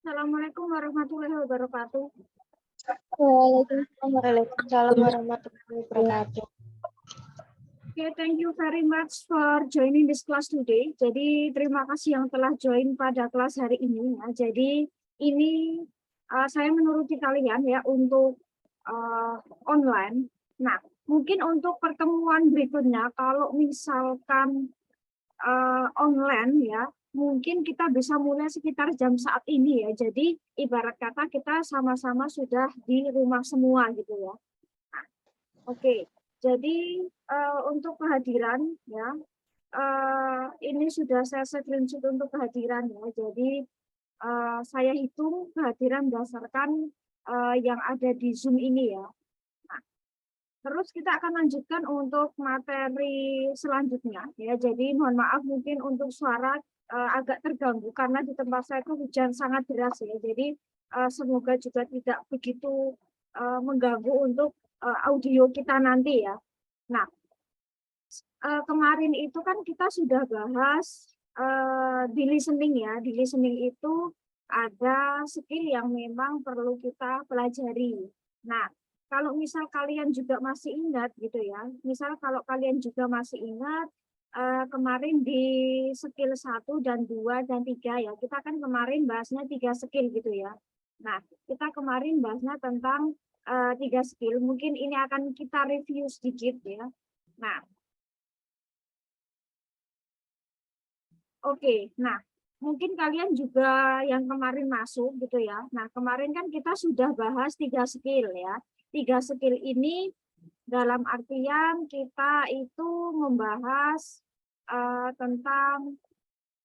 Assalamualaikum warahmatullahi wabarakatuh. Waalaikumsalam warahmatullahi wabarakatuh. Okay, thank you very much for joining this class today. Jadi terima kasih yang telah join pada kelas hari ini. Ya. Jadi ini saya menuruti kalian ya untuk online. Nah, mungkin untuk pertemuan berikutnya kalau misalkan online ya, mungkin kita bisa mulai sekitar jam saat ini ya. Jadi ibarat kata kita sama-sama sudah di rumah semua gitu ya. Nah, oke. Jadi untuk kehadiran ya, ini sudah saya screenshot untuk kehadiran ya. Jadi saya hitung kehadiran berdasarkan yang ada di Zoom ini ya. Nah, terus kita akan lanjutkan untuk materi selanjutnya ya. Jadi mohon maaf mungkin untuk suara agak terganggu karena di tempat saya itu hujan sangat deras ya. Jadi semoga juga tidak begitu mengganggu untuk audio kita nanti ya. Nah, kemarin itu kan kita sudah bahas di listening ya. Di listening itu ada skill yang memang perlu kita pelajari. Nah, kalau misal kalian juga masih ingat gitu ya, misal kalau kalian juga masih ingat kemarin di skill 1 dan 2 dan 3 ya, kita kan kemarin bahasnya 3 skill gitu ya. Nah, kita kemarin bahasnya tentang 3 skill, mungkin ini akan kita review sedikit ya. Nah, oke, nah mungkin kalian juga yang kemarin masuk gitu ya. Nah, kemarin kan kita sudah bahas 3 skill ya. 3 skill ini dalam artian kita itu membahas tentang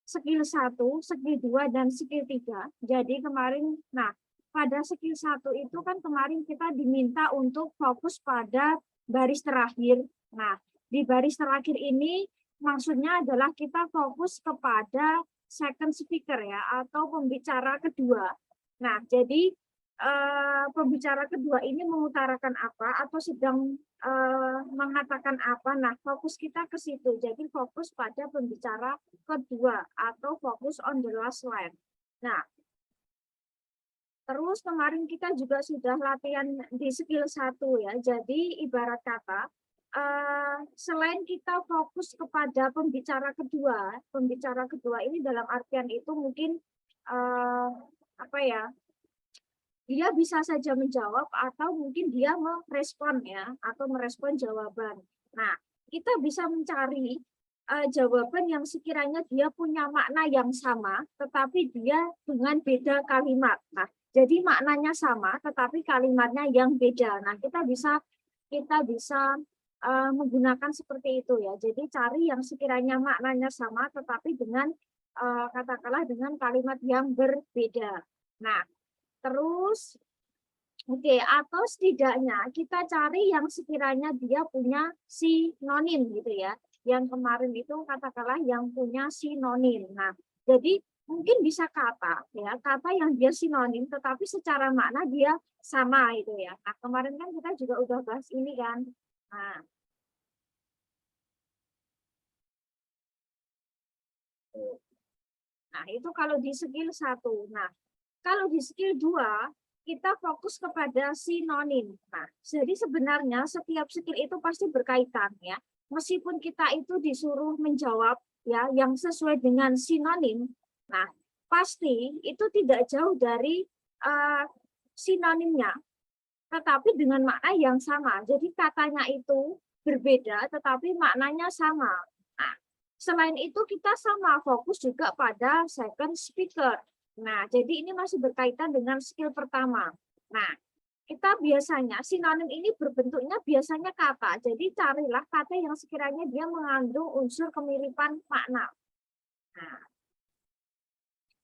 skill 1, skill 2, dan skill 3. Jadi kemarin, nah pada skill 1 itu kan kemarin kita diminta untuk fokus pada baris terakhir. Nah, di baris terakhir ini maksudnya adalah kita fokus kepada second speaker ya, atau pembicara kedua. Nah, jadi pembicara kedua ini mengutarakan apa atau sedang mengatakan apa. Nah, fokus kita ke situ. Jadi fokus pada pembicara kedua atau fokus on the last line. Nah, terus kemarin kita juga sudah latihan di skill 1 ya. Jadi ibarat kata selain kita fokus kepada pembicara kedua ini dalam artian itu mungkin apa ya? Dia bisa saja menjawab atau mungkin dia merespon ya, atau merespon jawaban. Nah, kita bisa mencari jawaban yang sekiranya dia punya makna yang sama, tetapi dia dengan beda kalimat. Nah, jadi maknanya sama, tetapi kalimatnya yang beda. Nah, kita bisa menggunakan seperti itu ya. Jadi cari yang sekiranya maknanya sama, tetapi dengan katakanlah dengan kalimat yang berbeda. Nah, terus, oke, atau setidaknya kita cari yang sekiranya dia punya sinonim gitu ya. Yang kemarin itu katakanlah yang punya sinonim. Nah, jadi mungkin bisa kata ya, kata yang dia sinonim tetapi secara makna dia sama itu ya. Nah, kemarin kan kita juga udah bahas ini kan. Nah, itu kalau di skill 1. Nah, kalau di skill 2, kita fokus kepada sinonim. Nah, jadi sebenarnya setiap skill itu pasti berkaitan ya. Meskipun kita itu disuruh menjawab ya yang sesuai dengan sinonim, nah pasti itu tidak jauh dari sinonimnya, tetapi dengan makna yang sama. Jadi katanya itu berbeda, tetapi maknanya sama. Nah, selain itu kita sama fokus juga pada second speaker. Nah, jadi ini masih berkaitan dengan skill pertama. Nah, kita biasanya sinonim ini berbentuknya biasanya kata. Jadi carilah kata yang sekiranya dia mengandung unsur kemiripan makna. Nah,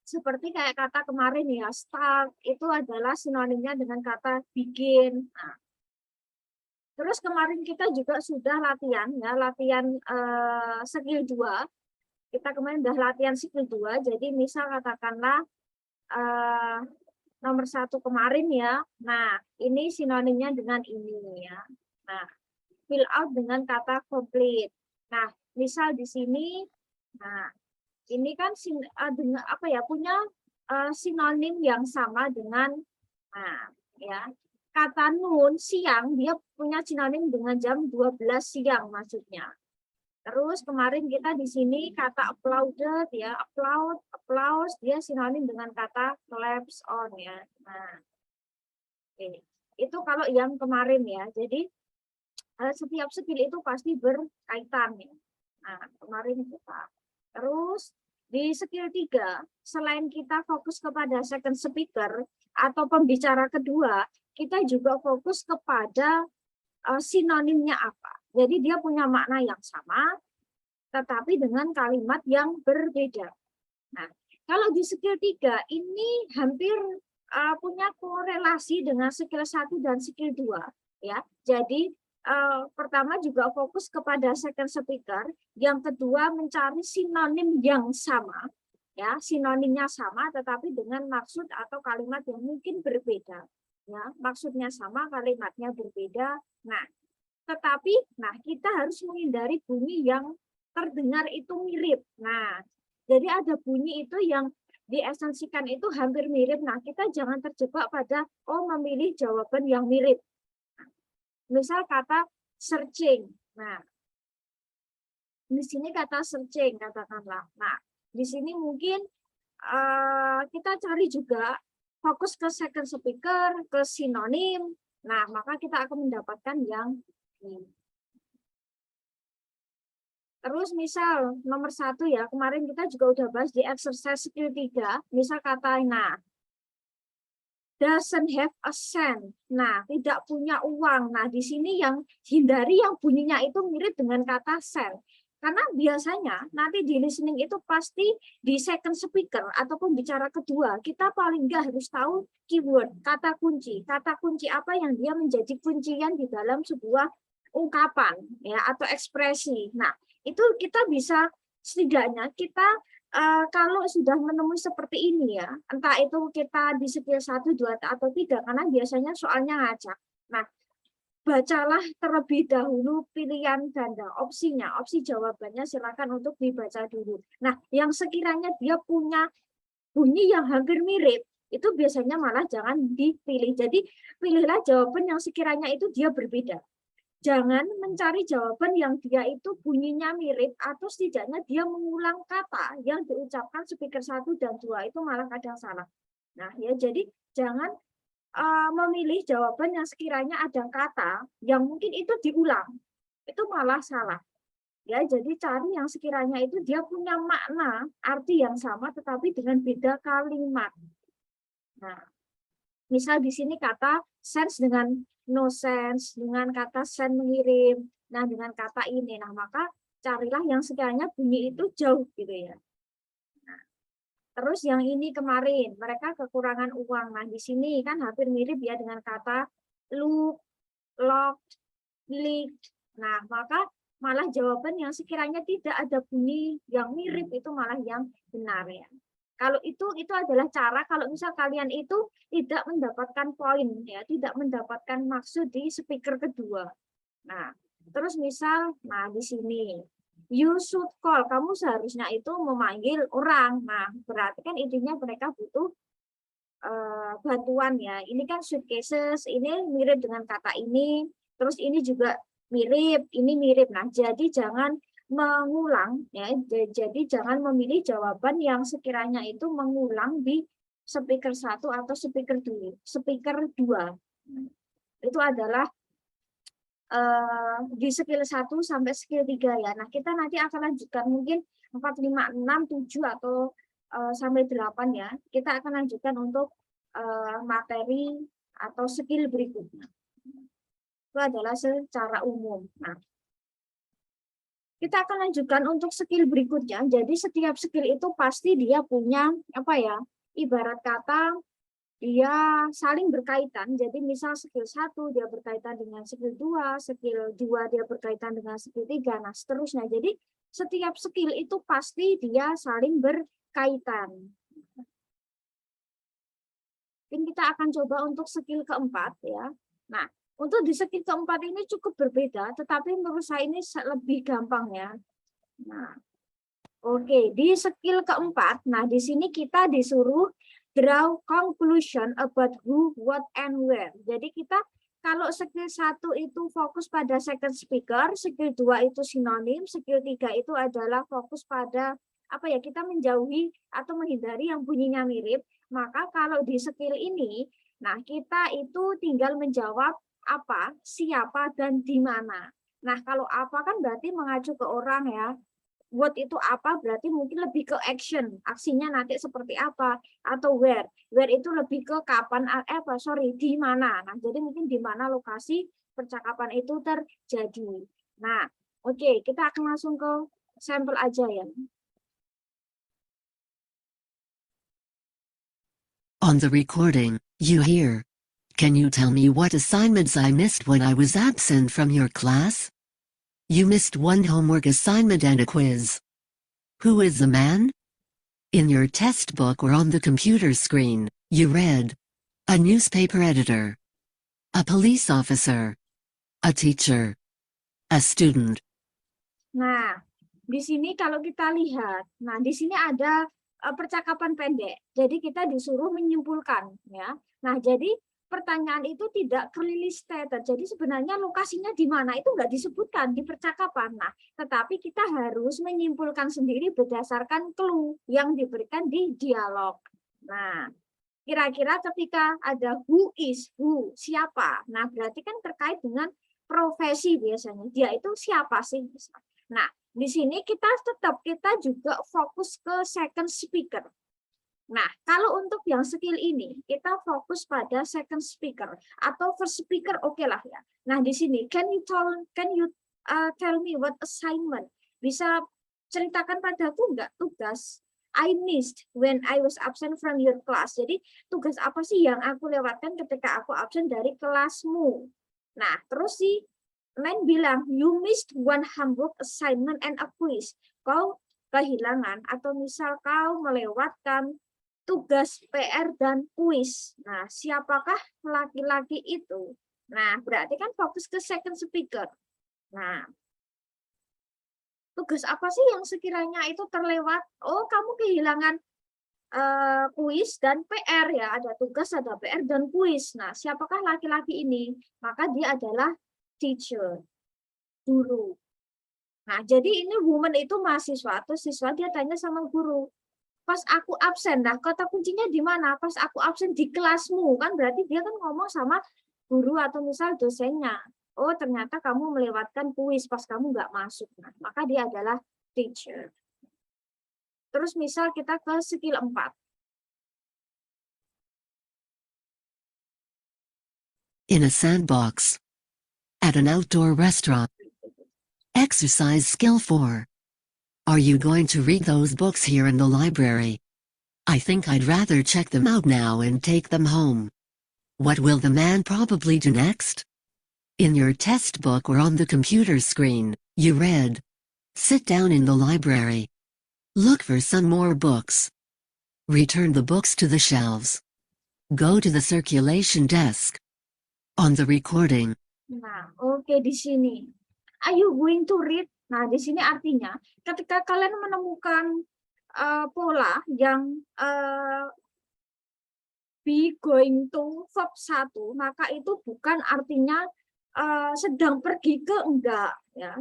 seperti kayak kata kemarin ya, start itu adalah sinonimnya dengan kata begin. Nah, terus kemarin kita juga sudah latihan ya, latihan skill 2. Kita kemarin sudah latihan skill 2. Jadi misal katakanlah nomor 1 kemarin ya. Nah, ini sinonimnya dengan ini ya. Nah, fill out dengan kata complete. Nah, misal di sini, nah ini kan dengan apa ya, punya sinonim yang sama dengan ya. Kata nun siang dia punya sinonim dengan jam 12 siang maksudnya. Terus kemarin kita di sini kata applauded ya, applause dia sinonim dengan kata claps on ya. Nah, oke. Itu kalau yang kemarin ya. Jadi setiap skill itu pasti berkaitan ya. Nah, kemarin kita. Terus di skill 3, selain kita fokus kepada second speaker atau pembicara kedua, kita juga fokus kepada sinonimnya apa. Jadi dia punya makna yang sama, tetapi dengan kalimat yang berbeda. Nah, kalau di skill 3 ini hampir punya korelasi dengan skill 1 dan skill 2 ya. Jadi pertama juga fokus kepada second speaker, yang kedua mencari sinonim yang sama ya, sinonimnya sama tetapi dengan maksud atau kalimat yang mungkin berbeda ya, maksudnya sama kalimatnya berbeda. Nah, tetapi kita harus menghindari bunyi yang terdengar itu mirip. Nah, jadi ada bunyi itu yang diesensikan itu hampir mirip. Nah, kita jangan terjebak pada memilih jawaban yang mirip. Misal kata searching. Nah, di sini kata searching katakanlah. Nah, di sini mungkin kita cari juga fokus ke second speaker, ke sinonim. Nah, maka kita akan mendapatkan yang ini. Terus misal nomor 1 ya, kemarin kita juga udah bahas di exercise skill 3, misal kata doesn't have a cent. Nah, tidak punya uang. Nah, di sini yang hindari yang bunyinya itu mirip dengan kata cent. Karena biasanya nanti di listening itu pasti di second speaker ataupun bicara kedua, kita paling nggak harus tahu keyword, kata kunci. Kata kunci apa yang dia menjadi kuncian di dalam sebuah ungkapan ya atau ekspresi. Nah, itu kita bisa setidaknya kita kalau sudah menemui seperti ini ya, entah itu kita di skill 1, 2 atau tidak, karena biasanya soalnya ngajak. Nah, bacalah terlebih dahulu pilihan ganda, opsinya, opsi jawabannya silakan untuk dibaca dulu. Nah, yang sekiranya dia punya bunyi yang hampir mirip, itu biasanya malah jangan dipilih. Jadi, pilihlah jawaban yang sekiranya itu dia berbeda. Jangan mencari jawaban yang dia itu bunyinya mirip atau setidaknya dia mengulang kata yang diucapkan speaker 1 dan 2 itu malah kadang salah. Nah, ya jadi jangan memilih jawaban yang sekiranya ada kata yang mungkin itu diulang. Itu malah salah. Ya, jadi cari yang sekiranya itu dia punya makna, arti yang sama tetapi dengan beda kalimat. Nah, misal di sini kata sense dengan no sense, dengan kata send mengirim, nah dengan kata ini, nah maka carilah yang sekiranya bunyi itu jauh gitu ya. Nah, terus yang ini kemarin mereka kekurangan uang, nah di sini kan hampir mirip ya dengan kata look, locked, leaked, nah maka malah jawaban yang sekiranya tidak ada bunyi yang mirip itu malah yang benar ya. Kalau itu adalah cara kalau misal kalian itu tidak mendapatkan poin ya, tidak mendapatkan maksud di speaker kedua. Nah, terus misal di sini you should call, kamu seharusnya itu memanggil orang. Nah, berarti kan intinya mereka butuh bantuan ya. Ini kan suitcases, ini mirip dengan kata ini, terus ini juga mirip, ini mirip. Nah, jadi jangan mengulang ya, jadi jangan memilih jawaban yang sekiranya itu mengulang di speaker 1 atau speaker 2. Itu adalah di skill 1 sampai skill 3 ya. Nah, kita nanti akan lanjutkan mungkin 4, 5, 6, 7 atau sampai 8 ya. Kita akan lanjutkan untuk materi atau skill berikutnya. Itu adalah secara umum. Nah, kita akan lanjutkan untuk skill berikutnya. Jadi setiap skill itu pasti dia punya ibarat kata dia saling berkaitan. Jadi misal skill 1 dia berkaitan dengan skill 2, skill 2 dia berkaitan dengan skill 3, nah seterusnya. Jadi setiap skill itu pasti dia saling berkaitan. Mungkin kita akan coba untuk skill keempat ya. Nah, untuk di skill keempat ini cukup berbeda, tetapi menurut saya ini lebih gampang ya. Nah, oke, di skill keempat, nah di sini kita disuruh draw conclusion about who, what, and where. Jadi kita kalau skill 1 itu fokus pada second speaker, skill 2 itu sinonim, skill 3 itu adalah fokus pada apa ya, kita menjauhi atau menghindari yang bunyinya mirip. Maka kalau di skill ini, nah kita itu tinggal menjawab apa, siapa, dan di mana. Nah, kalau apa kan berarti mengacu ke orang ya. What itu apa berarti mungkin lebih ke action, aksinya nanti seperti apa, atau where itu lebih ke kapan, di mana. Nah, jadi mungkin di mana lokasi percakapan itu terjadi. Nah, oke, kita akan langsung ke sampel aja ya. On the recording, you hear, "Can you tell me what assignments I missed when I was absent from your class? You missed one homework assignment and a quiz. Who is the man? In your test book or on the computer screen, you read, a newspaper editor, a police officer, a teacher, a student." Nah, di sini kalau kita lihat, nah di sini ada percakapan pendek. Jadi kita disuruh menyimpulkan ya. Nah, jadi pertanyaan itu tidak clearly stated. Jadi sebenarnya lokasinya di mana itu nggak disebutkan di percakapan. Nah, tetapi kita harus menyimpulkan sendiri berdasarkan clue yang diberikan di dialog. Nah, kira-kira ketika ada who is, who, siapa. Nah, berarti kan terkait dengan profesi biasanya. Dia itu siapa sih? Nah, di sini kita juga fokus ke second speaker. Nah, kalau untuk yang skill ini, kita fokus pada second speaker atau first speaker, oke lah ya. Nah, di sini, can you tell me what assignment? Bisa ceritakan padaku nggak tugas I missed when I was absent from your class. Jadi, tugas apa sih yang aku lewatkan ketika aku absen dari kelasmu? Nah, terus si Len bilang, you missed one homework assignment and a quiz. Kau kehilangan atau misal kau melewatkan tugas PR dan kuis. Nah, siapakah laki-laki itu? Nah, berarti kan fokus ke second speaker. Nah, tugas apa sih yang sekiranya itu terlewat? Oh, kamu kehilangan kuis dan PR ya. Ada tugas, ada PR dan kuis. Nah, siapakah laki-laki ini? Maka dia adalah teacher, guru. Nah, jadi ini woman itu mahasiswa atau siswa, dia tanya sama guru. Pas aku absen, nah kata kuncinya di mana? Pas aku absen di kelasmu, kan berarti dia kan ngomong sama guru atau misal dosennya. Oh, ternyata kamu melewatkan kuis pas kamu nggak masuk. Nah, maka dia adalah teacher. Terus misal kita ke skill 4. In a sandbox. At an outdoor restaurant. Exercise skill 4. Are you going to read those books here in the library? I think I'd rather check them out now and take them home. What will the man probably do next? In your test book or on the computer screen, you read, sit down in the library. Look for some more books. Return the books to the shelves. Go to the circulation desk. On the recording. Nah, oke di sini. Are you going to read? Nah, di sini artinya ketika kalian menemukan pola yang be going to verb 1, maka itu bukan artinya sedang pergi ke enggak ya.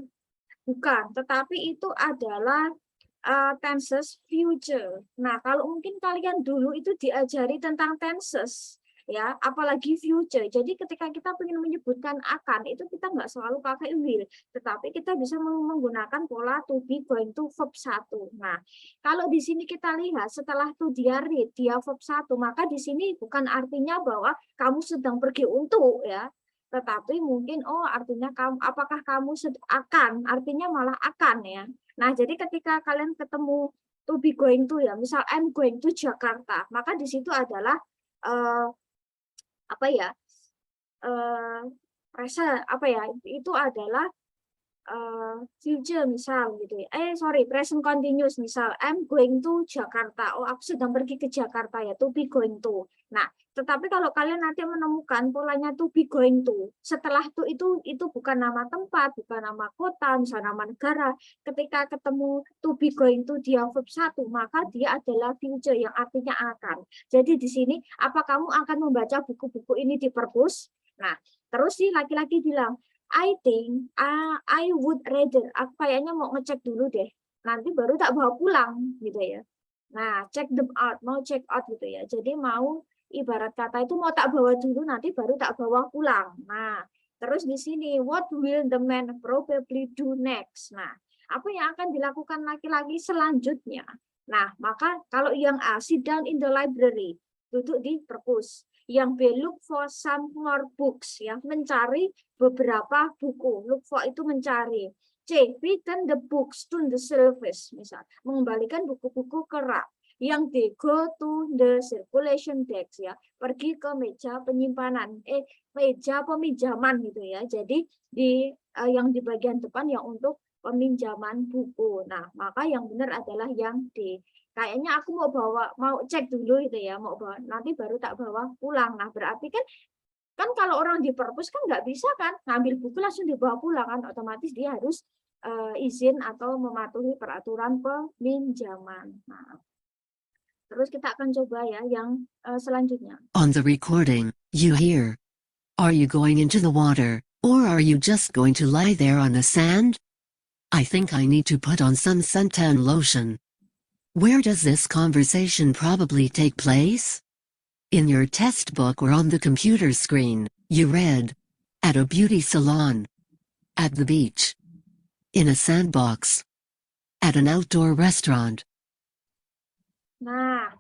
Bukan, tetapi itu adalah tenses future. Nah, kalau mungkin kalian dulu itu diajari tentang tenses ya, apalagi future. Jadi ketika kita ingin menyebutkan akan, itu kita nggak selalu pakai will, tetapi kita bisa menggunakan pola to be, going to, verb 1. Nah, kalau di sini kita lihat setelah to dia read, dia verb 1, maka di sini bukan artinya bahwa kamu sedang pergi untuk ya, tetapi mungkin artinya kamu, apakah kamu akan, artinya malah akan ya. Nah, jadi ketika kalian ketemu to be going to ya, misal I'm going to Jakarta, maka di situ adalah itu adalah future misal gitu ya. Sorry, present continuous misal I'm going to Jakarta. Oh, aku sedang pergi ke Jakarta ya, to be going to. Nah, tetapi kalau kalian nanti menemukan polanya to be going to, setelah itu bukan nama tempat, bukan nama kota, misalnya nama negara. Ketika ketemu to be going to dia verb 1, maka dia adalah future yang artinya akan. Jadi di sini apa kamu akan membaca buku-buku ini di perpus? Nah, terus si laki-laki bilang, I think I would rather. Aku kayaknya mau ngecek dulu deh. Nanti baru tak bawa pulang gitu ya. Nah, check them out, mau check out gitu ya. Jadi mau ibarat kata itu mau tak bawa dulu, nanti baru tak bawa pulang. Nah, terus di sini what will the man probably do next? Nah, apa yang akan dilakukan laki-laki selanjutnya? Nah, maka kalau yang A, sit down in the library, duduk di perpus. Yang B, look for some more books, ya, mencari beberapa buku. Look for itu mencari. C, return the books to the shelves, misal mengembalikan buku-buku ke rak. Yang D, go to the circulation desk, ya, pergi ke meja penyimpanan, meja peminjaman gitu ya. Jadi yang di bagian depan yang untuk peminjaman buku. Nah, maka yang benar adalah yang D. Kayaknya aku mau cek dulu itu ya, mau bawa, nanti baru tak bawa pulang. Nah, berarti kan kalau orang di perpus kan nggak bisa kan ngambil buku langsung dibawa pulang kan, otomatis dia harus izin atau mematuhi peraturan peminjaman. Nah, terus kita akan coba ya yang selanjutnya. On the recording, you hear, "Are you going into the water, or are you just going to lie there on the sand? I think I need to put on some suntan lotion." Where does this conversation probably take place? In your test book or on the computer screen, you read, "At a beauty salon. At the beach. In a sandbox. At an outdoor restaurant." Nah,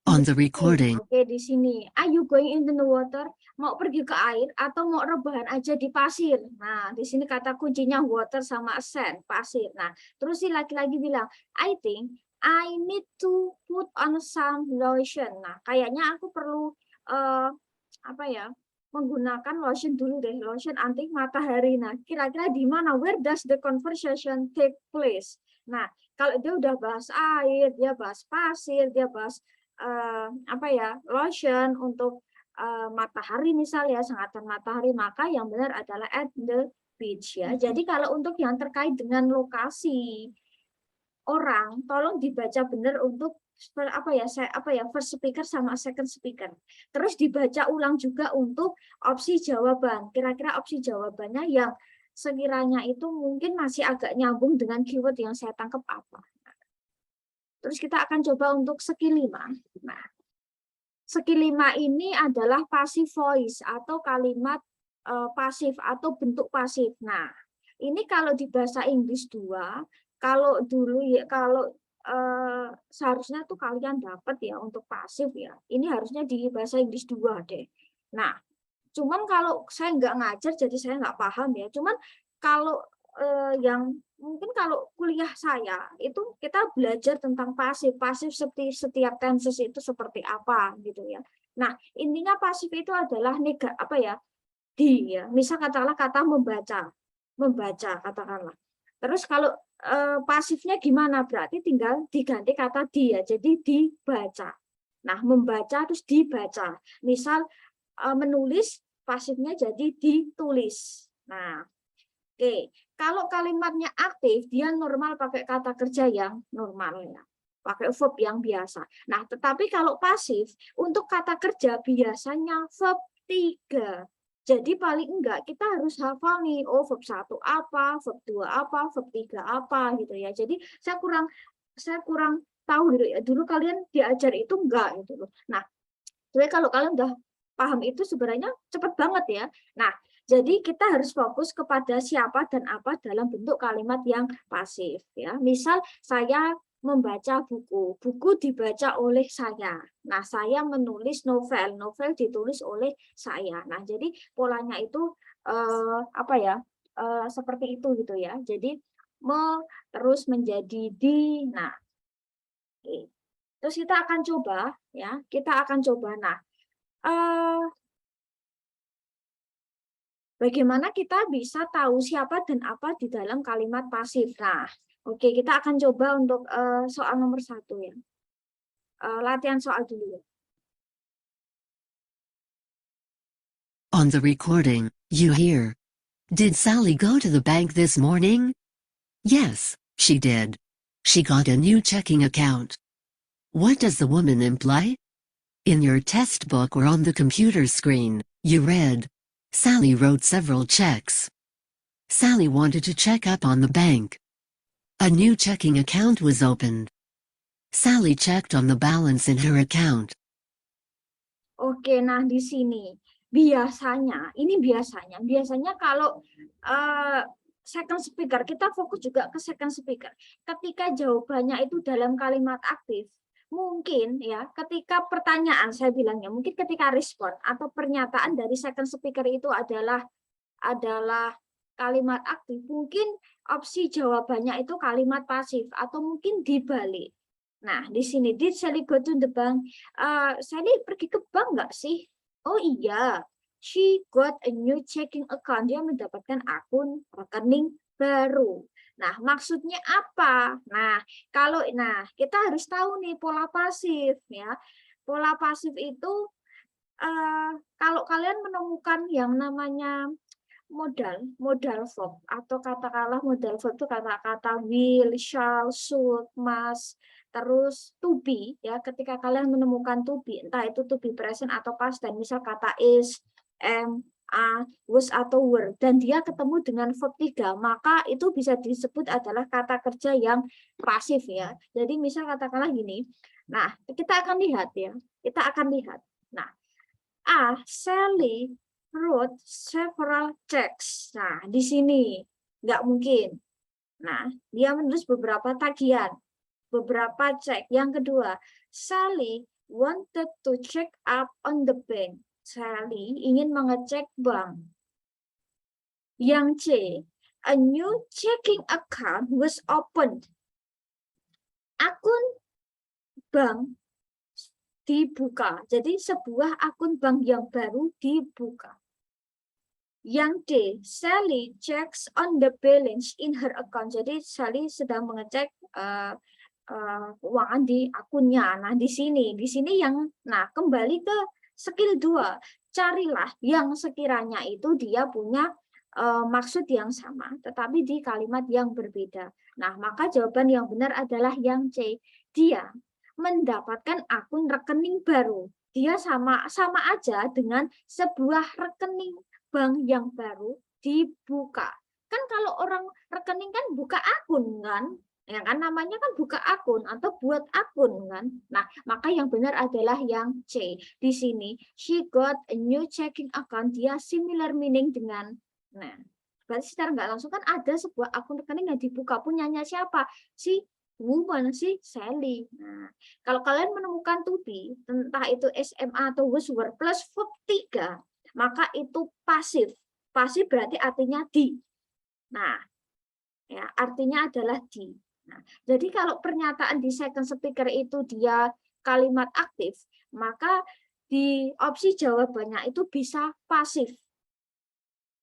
On the recording, oke, di sini. Are you going into the water? Mau pergi ke air atau mau rebahan aja di pasir? Nah, di sini kata kuncinya water sama sand, pasir. Nah, terus si laki-laki bilang, I think I need to put on some lotion. Nah, kayaknya aku perlu apa ya? Menggunakan lotion dulu deh, lotion anti matahari. Nah, kira-kira di mana? Where does the conversation take place? Nah, kalau dia udah bahas air, dia bahas pasir, dia bahas apa ya, lotion untuk matahari misal ya, sengatan matahari, maka yang benar adalah at the beach ya. Jadi kalau untuk yang terkait dengan lokasi orang, tolong dibaca benar untuk first speaker sama second speaker. Terus dibaca ulang juga untuk opsi jawaban. Kira-kira opsi jawabannya yang sekiranya itu mungkin masih agak nyambung dengan keyword yang saya tangkap apa. Terus kita akan coba untuk skill 5. Nah, skill 5 ini adalah passive voice atau kalimat pasif atau bentuk pasif. Nah, ini kalau di bahasa Inggris 2, kalau dulu ya, kalau seharusnya tuh kalian dapat ya untuk pasif ya. Ini harusnya di bahasa Inggris 2 deh. Nah, cuman kalau saya nggak ngajar jadi saya nggak paham ya. Cuman kalau yang mungkin kalau kuliah saya itu kita belajar tentang pasif seperti setiap tenses itu seperti apa gitu ya. Nah, intinya pasif itu adalah ya, misal katakanlah kata membaca katakanlah. Terus kalau pasifnya gimana? Berarti tinggal diganti kata di ya, jadi dibaca. Nah, membaca terus dibaca. Misal menulis, pasifnya jadi ditulis. Nah, oke. Kalau kalimatnya aktif, dia normal pakai kata kerja yang normal ya. Pakai verb yang biasa. Nah, tetapi kalau pasif, untuk kata kerja biasanya verb 3. Jadi paling enggak kita harus hafal nih, oh verb 1 apa, verb 2 apa, verb 3 apa gitu ya. Jadi saya kurang tahu gitu ya. Dulu kalian diajar itu enggak gitu loh. Nah, jadi kalau kalian udah paham itu sebenarnya cepat banget ya. Nah, jadi kita harus fokus kepada siapa dan apa dalam bentuk kalimat yang pasif ya. Misal saya membaca buku, buku dibaca oleh saya. Nah, saya menulis novel, novel ditulis oleh saya. Nah, jadi polanya itu seperti itu gitu ya. Jadi terus menjadi di. Nah, oke. Terus kita akan coba ya, kita akan coba. Nah, Bagaimana kita bisa tahu siapa dan apa di dalam kalimat pasif? Nah, oke, kita akan coba untuk soal nomor 1 ya. Latihan soal dulu ya. On the recording, you hear, "Did Sally go to the bank this morning?" Yes, she did. She got a new checking account. What does the woman imply? In your test book or on the computer screen, you read, Sally wrote several checks. Sally wanted to check up on the bank. A new checking account was opened. Sally checked on the balance in her account. Oke, nah di sini biasanya kalau second speaker, kita fokus juga ke second speaker. Ketika jawabannya itu dalam kalimat aktif, mungkin ya ketika pertanyaan saya bilangnya, mungkin ketika respon atau pernyataan dari second speaker itu adalah kalimat aktif, mungkin opsi jawabannya itu kalimat pasif atau mungkin dibalik. Nah, di sini, did Sally go to the bank? Sally pergi ke bank nggak sih? Oh iya, she got a new checking account. Dia mendapatkan akun rekening baru. Nah, maksudnya apa? Nah, kita harus tahu nih pola pasif ya. Pola pasif itu kalau kalian menemukan yang namanya modal verb atau katakanlah modal verb itu kata-kata will, shall, should, must, terus to be ya, ketika kalian menemukan to be, entah itu to be present atau past dan misal kata is, am, are, was atau were dan dia ketemu dengan verb 3, maka itu bisa disebut adalah kata kerja yang pasif ya. Jadi misal katakanlah gini. Nah, kita akan lihat ya. Nah, Sally wrote several checks. Nah, di sini nggak mungkin. Nah, dia menulis beberapa tagihan, beberapa cek. Yang kedua, Sally wanted to check up on the bank. Sally ingin mengecek bank. Yang C, a new checking account was opened. Akun bank dibuka. Jadi sebuah akun bank yang baru dibuka. Yang D, Sally checks on the balance in her account. Jadi Sally sedang mengecek keuangan di akunnya. Nah, di sini kembali ke skill 2. Carilah yang sekiranya itu dia punya maksud yang sama, tetapi di kalimat yang berbeda. Nah, maka jawaban yang benar adalah yang C. Dia mendapatkan akun rekening baru. Dia sama aja dengan sebuah rekening bank yang baru dibuka. Kan kalau orang rekening kan buka akun kan? Ya kan namanya kan buka akun atau buat akun kan. Nah, maka yang benar adalah yang C. Di sini she got a new checking account. Dia similar meaning dengan berarti secara nggak langsung kan ada sebuah akun rekening yang dibuka, punyanya siapa? Si woman, si Sally. Nah, kalau kalian menemukan to be, entah itu SMA atau was were plus verb 3, maka itu pasif. Pasif berarti artinya di. Nah, ya, artinya adalah di. Nah, jadi kalau pernyataan di second speaker itu dia kalimat aktif, maka di opsi jawabannya itu bisa pasif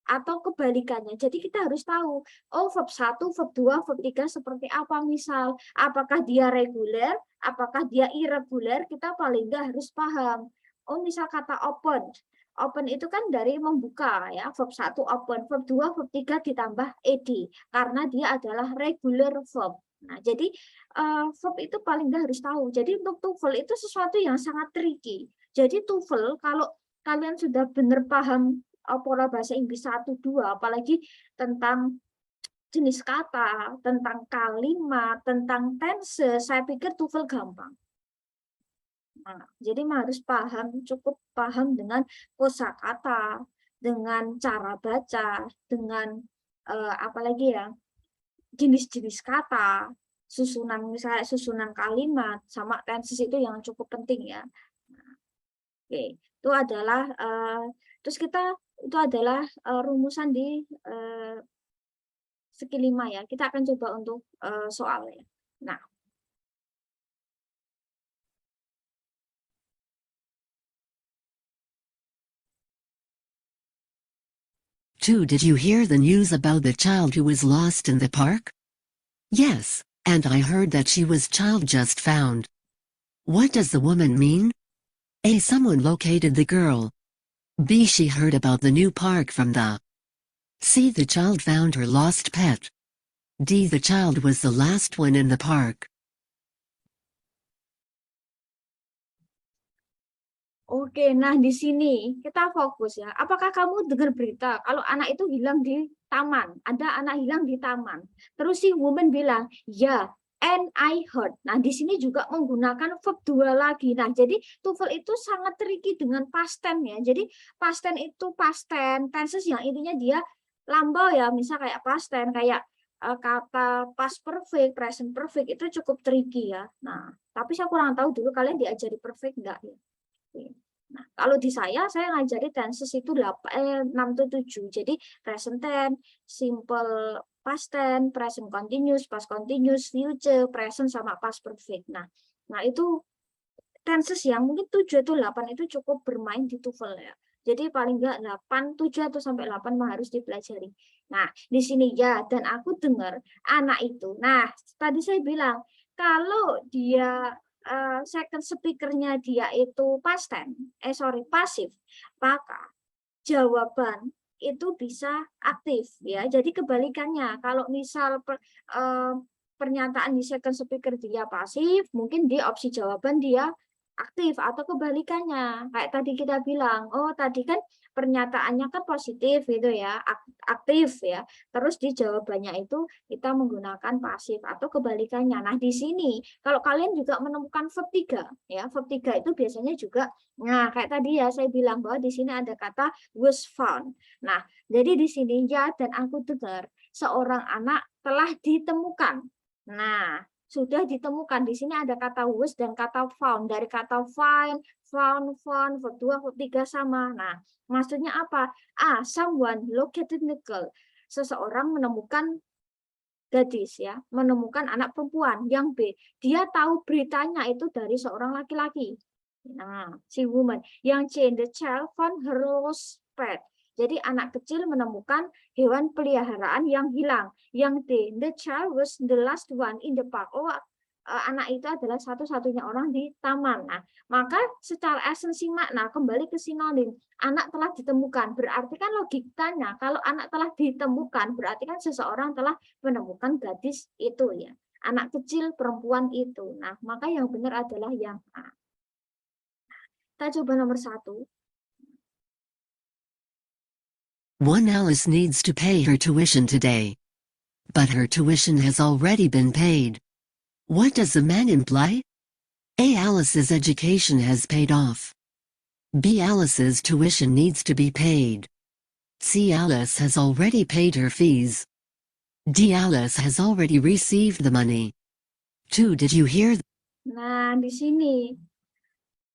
atau kebalikannya. Jadi kita harus tahu, verb 1, verb 2, verb 3 seperti apa misal. Apakah dia reguler, apakah dia irregular, kita paling nggak harus paham. Misal kata open. Open itu kan dari membuka ya, verb 1 open, verb 2, verb 3 ditambah ed karena dia adalah regular verb. Nah, jadi verb itu paling nggak harus tahu. Jadi untuk TOEFL itu sesuatu yang sangat tricky. Jadi TOEFL kalau kalian sudah benar paham pola bahasa Inggris 1, 2, apalagi tentang jenis kata, tentang kalimat, tentang tense, saya pikir TOEFL gampang. Nah, jadi harus cukup paham dengan kosakata, dengan cara baca, dengan apalagi ya, jenis-jenis kata, misalnya susunan kalimat, sama tenses itu yang cukup penting ya. Nah, oke, itu adalah itu adalah rumusan di skill 5 ya. Kita akan coba untuk soalnya. Nah, 2. Did you hear the news about the child who was lost in the park? Yes, and I heard that she was child just found. What does the woman mean? A. Someone located the girl. B. She heard about the new park from the. C. The child found her lost pet. D. The child was the last one in the park. Oke, nah di sini kita fokus ya. Apakah kamu dengar berita kalau anak itu hilang di taman? Ada anak hilang di taman. Terus si woman bilang, ya, and I heard. Nah, di sini juga menggunakan verb 2 lagi. Nah, jadi TOEFL itu sangat tricky dengan past tense ya. Jadi past tense itu past tense, tenses yang intinya dia lambau ya. Misal kayak past tense, kayak kata past perfect, present perfect itu cukup tricky ya. Nah, tapi saya kurang tahu dulu kalian diajari perfect enggak ya. Nah, kalau di saya ngajari tenses itu 6 to 7. Jadi present tense, simple past tense, present continuous, past continuous, future, present sama past perfect. Nah, itu tenses yang mungkin 7 atau 8 itu cukup bermain di TOEFL ya. Jadi paling enggak 8, 7 atau sampai 8 harus dipelajari. Nah, di sini ya, dan aku dengar anak itu. Nah, tadi saya bilang kalau dia second speaker-nya dia itu past tense, pasif, maka jawaban itu bisa aktif ya. Jadi kebalikannya, kalau misal pernyataan di second speaker dia pasif, mungkin di opsi jawaban dia aktif, atau kebalikannya. Kayak tadi kita bilang, oh tadi kan pernyataannya kan positif gitu ya, aktif ya. Terus di jawabannya itu kita menggunakan pasif atau kebalikannya. Nah, di sini kalau kalian juga menemukan verb 3 ya, verb 3 itu biasanya juga kayak tadi ya saya bilang bahwa di sini ada kata was found. Nah, jadi di sini ya, dan aku dengar seorang anak telah ditemukan. Nah, sudah ditemukan. Di sini ada kata was dan kata found. Dari kata find, found, verb 2, verb 3 sama. Nah, maksudnya apa? A. Someone located the girl. Seseorang menemukan gadis ya, menemukan anak perempuan. Yang B, dia tahu beritanya itu dari seorang laki-laki. Nah, si woman. Yang C, the child found her lost pet. Jadi anak kecil menemukan hewan peliharaan yang hilang. Yang D, the child was the last one in the park. Oh, anak itu adalah satu-satunya orang di taman. Nah, maka secara esensi makna kembali ke sinonim. Anak telah ditemukan. Berarti kan logikanya kalau anak telah ditemukan berarti kan seseorang telah menemukan gadis itu ya. Anak kecil perempuan itu. Nah, maka yang benar adalah yang A. Kita coba nomor 1. One Alice needs to pay her tuition today. But her tuition has already been paid. What does the man imply? A. Alice's education has paid off. B. Alice's tuition needs to be paid. C. Alice has already paid her fees. D. Alice has already received the money. 2. Did you hear? Nah, di sini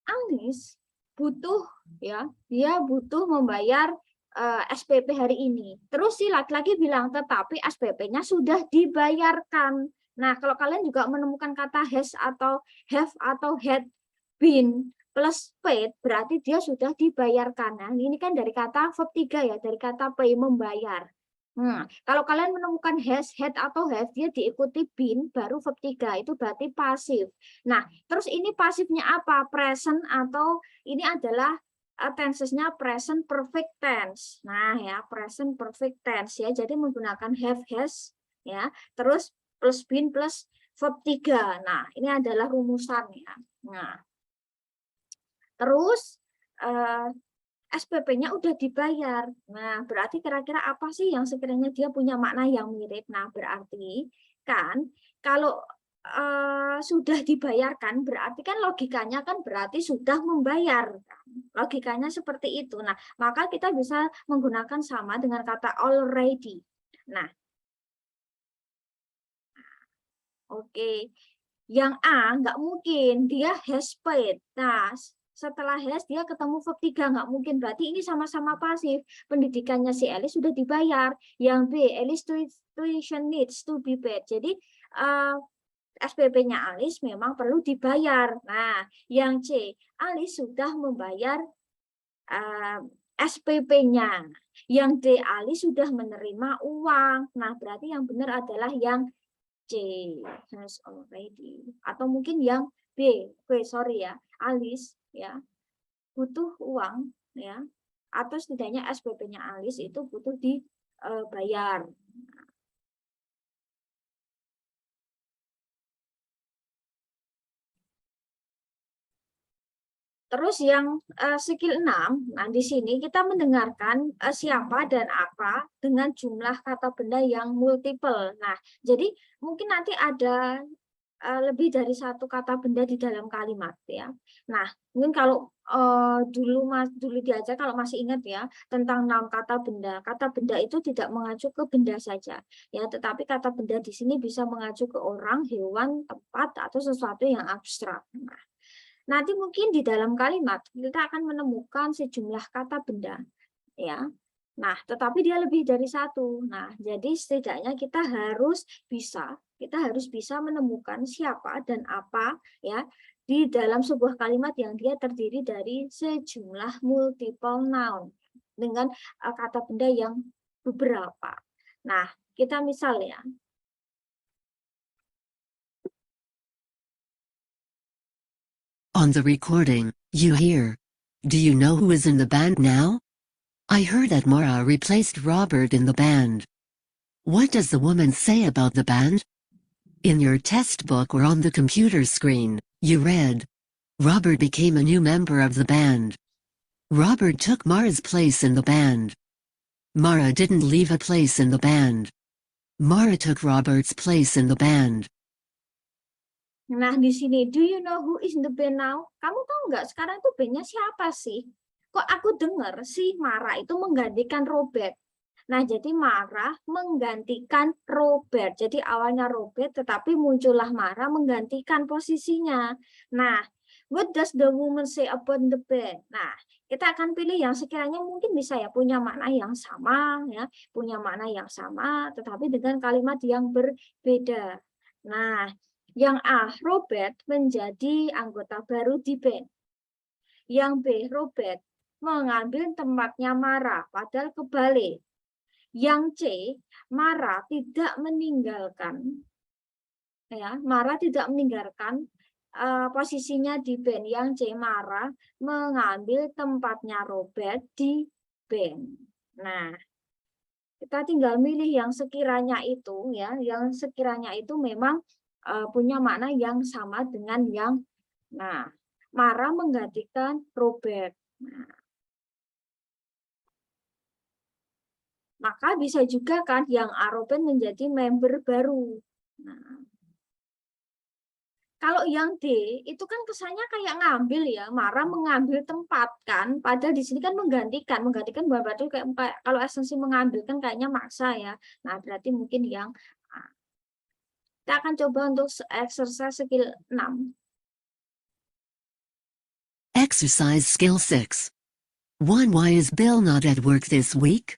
Alice butuh ya, dia butuh membayar SPP hari ini. Terus si laki-laki bilang, tetapi SPP-nya sudah dibayarkan. Nah, kalau kalian juga menemukan kata has atau have atau had been plus paid, berarti dia sudah dibayarkan. Nah, ini kan dari kata verb 3 ya, dari kata pay, membayar. Kalau kalian menemukan has, had, atau have, dia diikuti been, baru verb 3, itu berarti pasif. Nah, terus ini pasifnya apa? Present atau ini adalah tensesnya present perfect tense. Nah, ya, present perfect tense ya. Jadi menggunakan have, has ya. Terus plus been plus verb 3. Nah, ini adalah rumusan ya. Nah, terus SPP-nya udah dibayar. Nah, berarti kira-kira apa sih yang sekiranya dia punya makna yang mirip? Nah, berarti kan kalau sudah dibayarkan, berarti kan logikanya kan berarti sudah membayar. Logikanya seperti itu. Nah, maka kita bisa menggunakan sama dengan kata already. Nah, oke. Yang A nggak mungkin, dia has paid. Nah, setelah has dia ketemu verb 3, nggak mungkin. Berarti ini sama-sama pasif. Pendidikannya si Alice sudah dibayar. Yang B, Alice tuition needs to be paid. Jadi SPP-nya Alice memang perlu dibayar. Nah, yang C, Alice sudah membayar SPP-nya. Yang D, Ali sudah menerima uang. Nah, berarti yang benar adalah yang C, has already. Atau mungkin yang B, sorry ya, Alis ya butuh uang ya, atau setidaknya SPP-nya Alis itu butuh dibayar. Terus yang skill 6, nah di sini kita mendengarkan siapa dan apa dengan jumlah kata benda yang multiple. Nah, jadi mungkin nanti ada lebih dari satu kata benda di dalam kalimat ya. Nah, mungkin kalau dulu diajar kalau masih ingat ya tentang noun kata benda. Kata benda itu tidak mengacu ke benda saja ya, tetapi kata benda di sini bisa mengacu ke orang, hewan, tempat atau sesuatu yang abstrak. Nah, nanti mungkin di dalam kalimat kita akan menemukan sejumlah kata benda ya. Nah, tetapi dia lebih dari satu. Nah, jadi setidaknya kita harus bisa menemukan siapa dan apa ya di dalam sebuah kalimat yang dia terdiri dari sejumlah multiple noun dengan kata benda yang beberapa. Nah, kita misal ya. On the recording, you hear, "Do you know who is in the band now? I heard that Mara replaced Robert in the band. What does the woman say about the band?" In your test book or on the computer screen, you read, "Robert became a new member of the band. Robert took Mara's place in the band. Mara didn't leave a place in the band. Mara took Robert's place in the band." Nah, di sini, do you know who is in the band now? Kamu tahu nggak sekarang tuh bandnya siapa sih? Kok aku dengar si Mara itu menggantikan Robert. Nah, jadi Mara menggantikan Robert. Jadi awalnya Robert, tetapi muncullah Mara menggantikan posisinya. Nah, what does the woman say about the band? Nah, kita akan pilih yang sekiranya mungkin bisa ya punya makna yang sama, ya, punya makna yang sama, tetapi dengan kalimat yang berbeda. Nah, yang A, Robert menjadi anggota baru di band. Yang B, Robert mengambil tempatnya Mara, padahal kebalik. Yang C, Mara tidak meninggalkan, ya, Mara tidak meninggalkan posisinya di band. Yang C, Mara mengambil tempatnya Robert di band. Nah, kita tinggal milih yang sekiranya itu, ya, yang sekiranya itu memang punya makna yang sama dengan yang, nah, Mara menggantikan Robert. Nah, maka bisa juga kan yang A, Robert menjadi member baru. Nah, kalau yang D itu kan kesannya kayak ngambil ya, Mara mengambil tempat kan, padahal di sini kan menggantikan bukan berarti kayak kalau esensi mengambil kan kayaknya maksa ya. Nah, berarti mungkin yang A. Kita akan coba untuk exercise skill 6. Exercise skill 6. 1. Why is Bill not at work this week?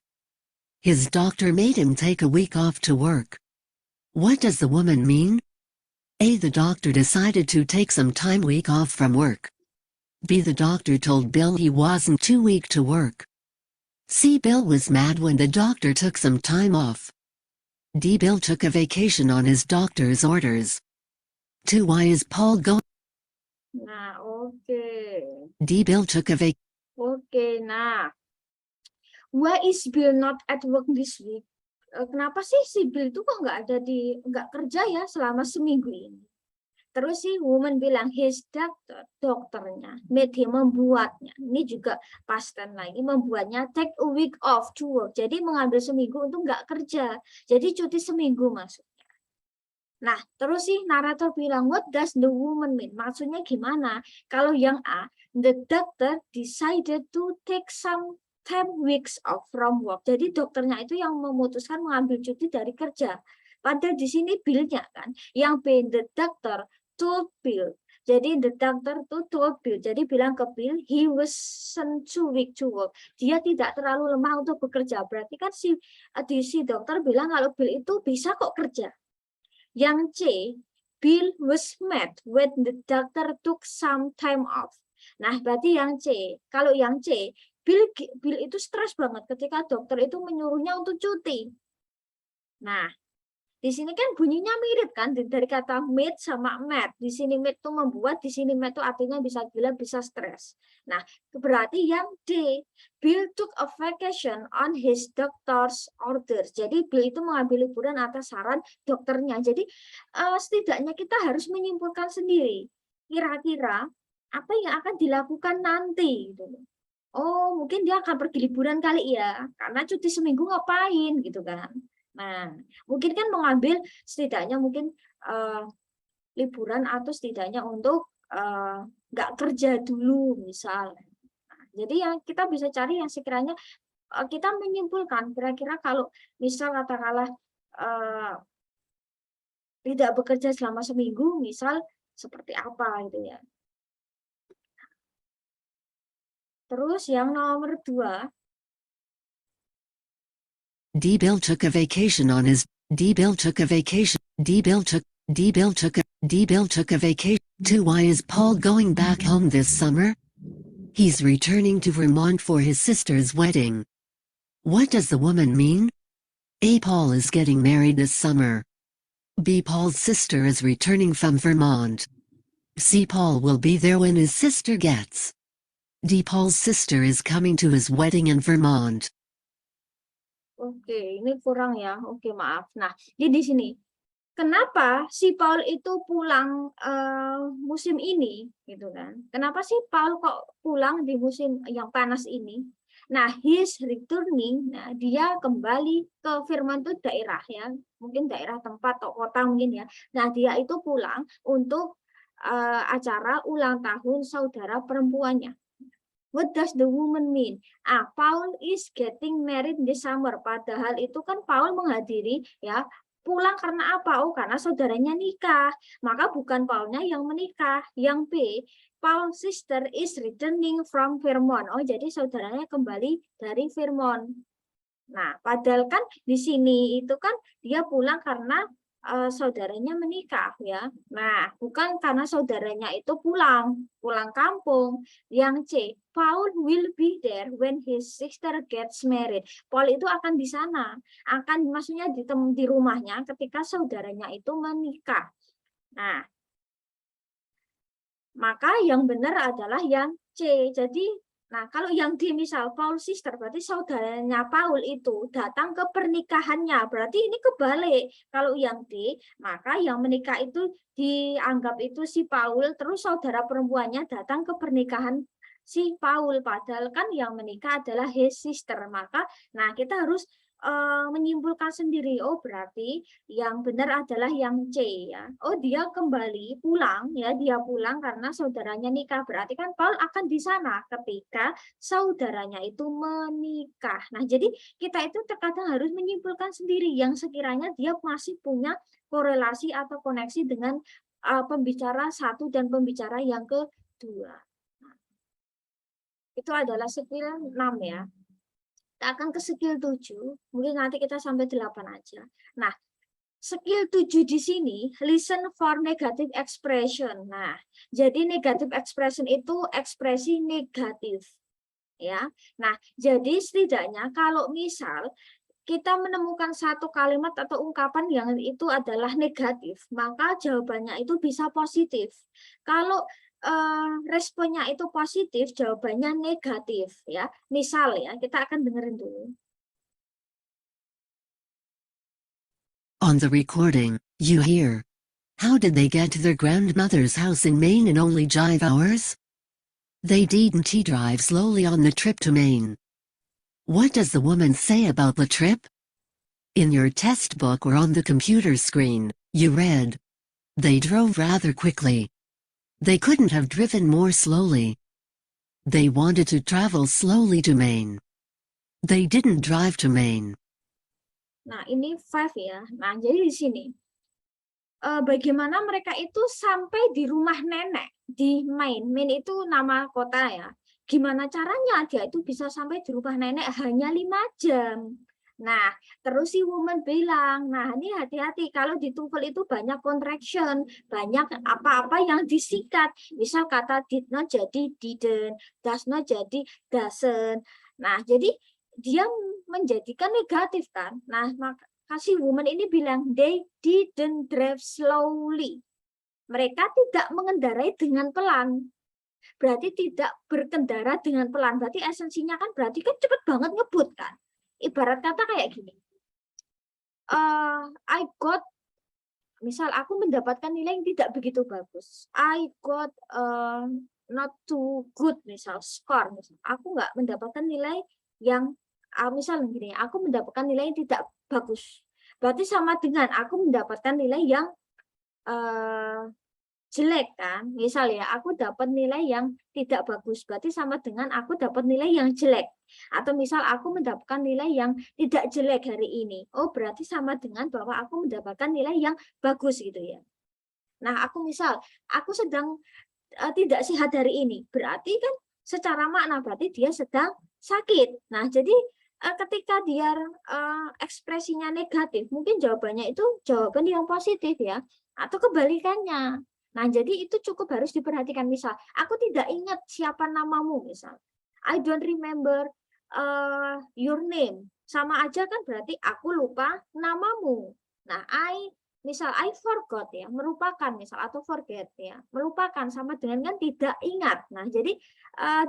His doctor made him take a week off to work. What does the woman mean? A. The doctor decided to take some week off from work. B. The doctor told Bill he wasn't too weak to work. C. Bill was mad when the doctor took some time off. D. Bill took a vacation on his doctor's orders. 2. Why is Paul going? Nah, oke. D. Bill took a vacation. Oke, nah. Why is Bill not at work this week? Kenapa sih si Bill itu kok nggak kerja ya selama seminggu ini? Terus si woman bilang his dokternya made him, membuatnya. Ini juga past tense lagi, membuatnya take a week off to work. Jadi mengambil seminggu untuk nggak kerja. Jadi cuti seminggu maksudnya. Nah, terus si narator bilang what does the woman mean? Maksudnya gimana? Kalau yang A, the doctor decided to take some 10 weeks off from work. Jadi dokternya itu yang memutuskan mengambil cuti dari kerja. Padahal di sini Bill-nya kan. Yang B, the doctor told Bill. Jadi the doctor told Bill. Jadi bilang ke Bill, he wasn't too weak to work. Dia tidak terlalu lemah untuk bekerja. Berarti kan si dokter bilang kalau Bill itu bisa kok kerja. Yang C, Bill was mad when the doctor took some time off. Nah, berarti yang C. Kalau yang C, Bill itu stres banget ketika dokter itu menyuruhnya untuk cuti. Nah, di sini kan bunyinya mirip kan dari kata made sama mad. Di sini made itu membuat, di sini mad itu artinya bisa gila, bisa stres. Nah, berarti yang D, Bill took a vacation on his doctor's orders. Jadi Bill itu mengambil liburan atas saran dokternya. Jadi setidaknya kita harus menyimpulkan sendiri. Kira-kira apa yang akan dilakukan nanti gitu. Oh, mungkin dia akan pergi liburan kali ya, karena cuti seminggu ngapain gitu kan. Nah, mungkin kan mengambil setidaknya mungkin liburan atau setidaknya untuk nggak kerja dulu misal. Nah, jadi yang kita bisa cari yang sekiranya kita menyimpulkan kira-kira kalau misal katakanlah tidak bekerja selama seminggu, misal seperti apa gitu ya. Terus yang nomor 2. D-Bill took a vacation on his D-Bill took a vacation. D-Bill took a vacation. Why is Paul going back home this summer? He's returning to Vermont for his sister's wedding. What does the woman mean? A. Paul is getting married this summer. B. Paul's sister is returning from Vermont. C. Paul will be there when his sister gets. D. Paul's sister is coming to his wedding in Vermont. Oke, ini kurang ya. Oke, maaf. Nah, jadi di sini kenapa si Paul itu pulang musim ini, gitu kan? Kenapa sih Paul kok pulang di musim yang panas ini? Nah, he's returning. Nah, dia kembali ke Vermont itu daerah ya, mungkin daerah tempat atau kota mungkin ya. Nah, dia itu pulang untuk acara ulang tahun saudara perempuannya. What does the woman mean? Paul is getting married this summer. Padahal itu kan Paul menghadiri ya pulang karena apa? Oh, karena saudaranya nikah. Maka bukan Paulnya yang menikah. Yang B, Paul's sister is returning from Vermont. Oh, jadi saudaranya kembali dari Vermont. Nah, padahal kan di sini itu kan dia pulang karena saudaranya menikah ya. Nah, bukan karena saudaranya itu pulang kampung. Yang C, Paul will be there when his sister gets married. Paul itu akan di sana, akan maksudnya di rumahnya ketika saudaranya itu menikah. Nah, maka yang benar adalah yang C. Jadi nah, kalau yang D misal Paul sister, berarti saudaranya Paul itu datang ke pernikahannya. Berarti ini kebalik. Kalau yang D, maka yang menikah itu dianggap itu si Paul, terus saudara perempuannya datang ke pernikahan si Paul. Padahal kan yang menikah adalah his sister. Maka, nah kita harus menyimpulkan sendiri. Oh, berarti yang benar adalah yang C ya. Oh, dia kembali pulang ya, dia pulang karena saudaranya nikah. Berarti kan Paul akan di sana ketika saudaranya itu menikah. Nah, jadi kita itu terkadang harus menyimpulkan sendiri yang sekiranya dia masih punya korelasi atau koneksi dengan pembicara satu dan pembicara yang kedua. Nah, itu adalah skill 6 ya. Kita akan ke skill 7, mungkin nanti kita sampai 8 aja. Nah, skill 7 di sini, listen for negative expression. Nah, jadi negative expression itu ekspresi negatif. Ya. Nah, jadi setidaknya kalau misal kita menemukan satu kalimat atau ungkapan yang itu adalah negatif, maka jawabannya itu bisa positif. Kalau responnya itu positif, jawabannya negatif ya. Misal ya, kita akan dengerin dulu. On the recording, you hear, how did they get to their grandmother's house in Maine in only 5 hours? They didn't drive slowly on the trip to Maine. What does the woman say about the trip? In your test book or on the computer screen, you read, they drove rather quickly. They couldn't have driven more slowly. They wanted to travel slowly to Maine. They didn't drive to Maine. Nah, ini 5 ya. Nah, jadi di sini bagaimana mereka itu sampai di rumah nenek di Maine. Maine itu nama kota ya. Gimana caranya dia itu bisa sampai di rumah nenek hanya 5 jam. Nah, terus si woman bilang, nah ini hati-hati kalau di TOEFL itu banyak contraction, banyak apa-apa yang disikat. Misal kata did not jadi didn't, does not jadi doesn't. Nah, jadi dia menjadikan negatif kan. Nah, maka si woman ini bilang they didn't drive slowly. Mereka tidak mengendarai dengan pelan. Berarti tidak berkendara dengan pelan. Berarti esensinya kan berarti kan cepet banget ngebut kan. Ibarat kata kayak gini. I got, misal aku mendapatkan nilai yang tidak begitu bagus. I got not too good, misal skor. Misal. Aku nggak mendapatkan nilai yang, misal gini, aku mendapatkan nilai yang tidak bagus. Berarti sama dengan aku mendapatkan nilai yang jelek kan. Misal ya, aku dapat nilai yang tidak bagus, berarti sama dengan aku dapat nilai yang jelek. Atau misal aku mendapatkan nilai yang tidak jelek hari ini, oh berarti sama dengan bahwa aku mendapatkan nilai yang bagus gitu ya. Nah, aku misal aku sedang tidak sehat hari ini, berarti kan secara makna berarti dia sedang sakit. Nah, jadi ketika dia ekspresinya negatif, mungkin jawabannya itu jawaban yang positif ya, atau kebalikannya. Nah, jadi itu cukup harus diperhatikan. Misal, aku tidak ingat siapa namamu, misal. I don't remember your name. Sama aja kan berarti aku lupa namamu. Nah, misal I forgot ya, merupakan misal atau forget ya, melupakan sama dengan kan tidak ingat. Nah, jadi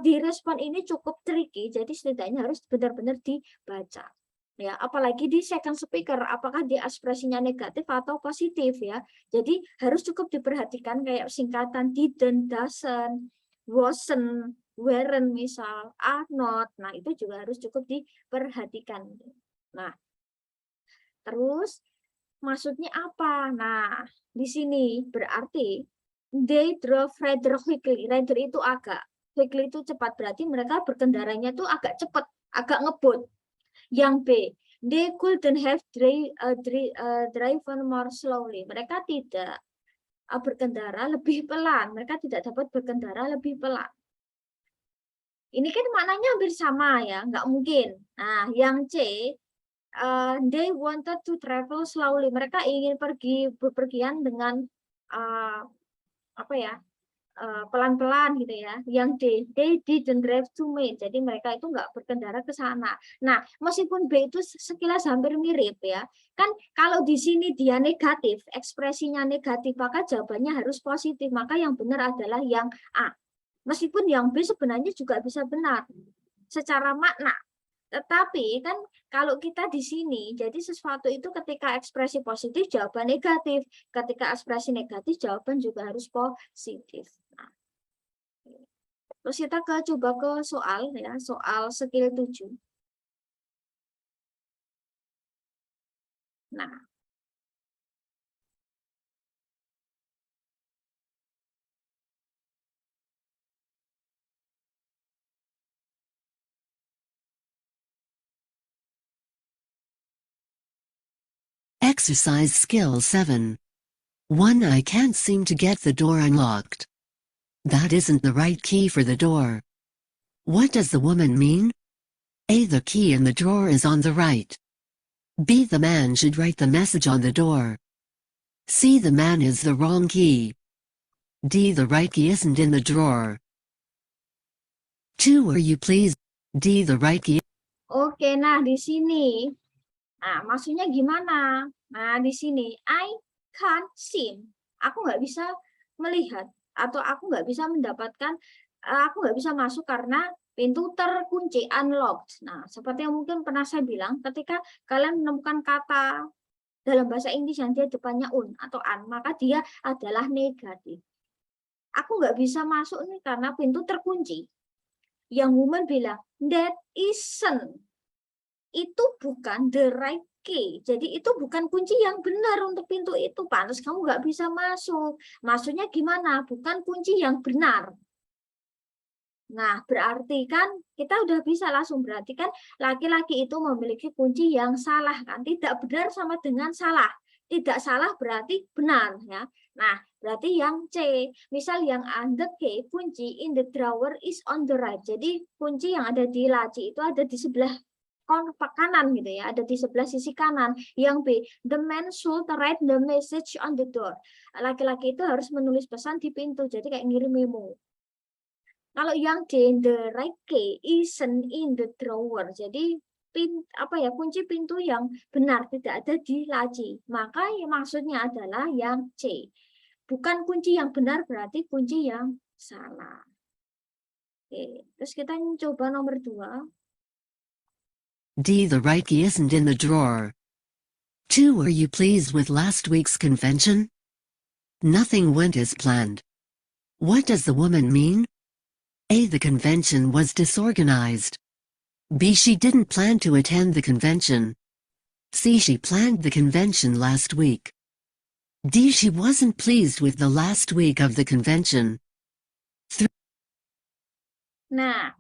di respon ini cukup tricky, jadi setidaknya harus benar-benar dibaca. Ya, apalagi di second speaker, apakah dia ekspresinya negatif atau positif ya. Jadi harus cukup diperhatikan kayak singkatan didn't, doesn't, wasn't, weren't misal, are not. Nah, itu juga harus cukup diperhatikan. Nah, terus maksudnya apa? Nah, di sini berarti they drove rather quickly. Rather itu agak, quickly itu cepat. Berarti mereka berkendaranya tuh agak cepat, agak ngebut. Yang B, they couldn't have driven more slowly. Mereka tidak berkendara lebih pelan. Mereka tidak dapat berkendara lebih pelan. Ini kan maknanya hampir sama ya, nggak mungkin. Nah, yang C, they wanted to travel slowly. Mereka ingin bepergian dengan apa ya, pelan-pelan gitu ya. Yang D, they didn't drive to me. Jadi mereka itu nggak berkendara ke sana. Nah, meskipun B itu sekilas hampir mirip ya. Kan kalau di sini dia negatif, ekspresinya negatif, maka jawabannya harus positif. Maka yang benar adalah yang A. Meskipun yang B sebenarnya juga bisa benar secara makna. Tetapi kan kalau kita di sini, jadi sesuatu itu ketika ekspresi positif jawaban negatif, ketika ekspresi negatif jawaban juga harus positif. Nah, terus kita coba ke soal ya, soal skill 7. Nah, Exercise Skill 7. 1. I can't seem to get the door unlocked. That isn't the right key for the door. What does the woman mean? A. The key in the drawer is on the right. B. The man should write the message on the door. C. The man is the wrong key. D. The right key isn't in the drawer. 2. Will you please? D. The right key. oke, nah di sini, nah maksudnya gimana? Nah di sini, I can't see, aku nggak bisa melihat atau aku nggak bisa mendapatkan, aku nggak bisa masuk karena pintu terkunci, unlocked. Nah, seperti yang mungkin pernah saya bilang, ketika kalian menemukan kata dalam bahasa Inggris yang dia depannya un atau an, maka dia adalah negatif. Aku nggak bisa masuk nih karena pintu terkunci. Yang woman bilang, that isn't. Itu bukan the right key. Jadi itu bukan kunci yang benar untuk pintu itu. Pantas kamu nggak bisa masuk. Maksudnya gimana? Bukan kunci yang benar. Nah, berarti kan kita udah bisa langsung berarti kan laki-laki itu memiliki kunci yang salah kan. Tidak benar sama dengan salah. Tidak salah berarti benar ya. Nah, berarti yang C, misal yang under key, kunci in the drawer is on the right. Jadi kunci yang ada di laci itu ada di sebelah kanan gitu ya, ada di sebelah sisi kanan. Yang B, the man should write the message on the door. Laki-laki itu harus menulis pesan di pintu, jadi kayak ngirim memo. Kalau yang D, the right key isn't in the drawer. Jadi kunci pintu yang benar tidak ada di laci. Maka maksudnya adalah yang C. Bukan kunci yang benar, berarti kunci yang salah. Oke, terus kita coba nomor 2. D. The right key isn't in the drawer. 2. Were you pleased with last week's convention? Nothing went as planned. What does the woman mean? A. The convention was disorganized. B. She didn't plan to attend the convention. C. She planned the convention last week. D. She wasn't pleased with the last week of the convention. Nah,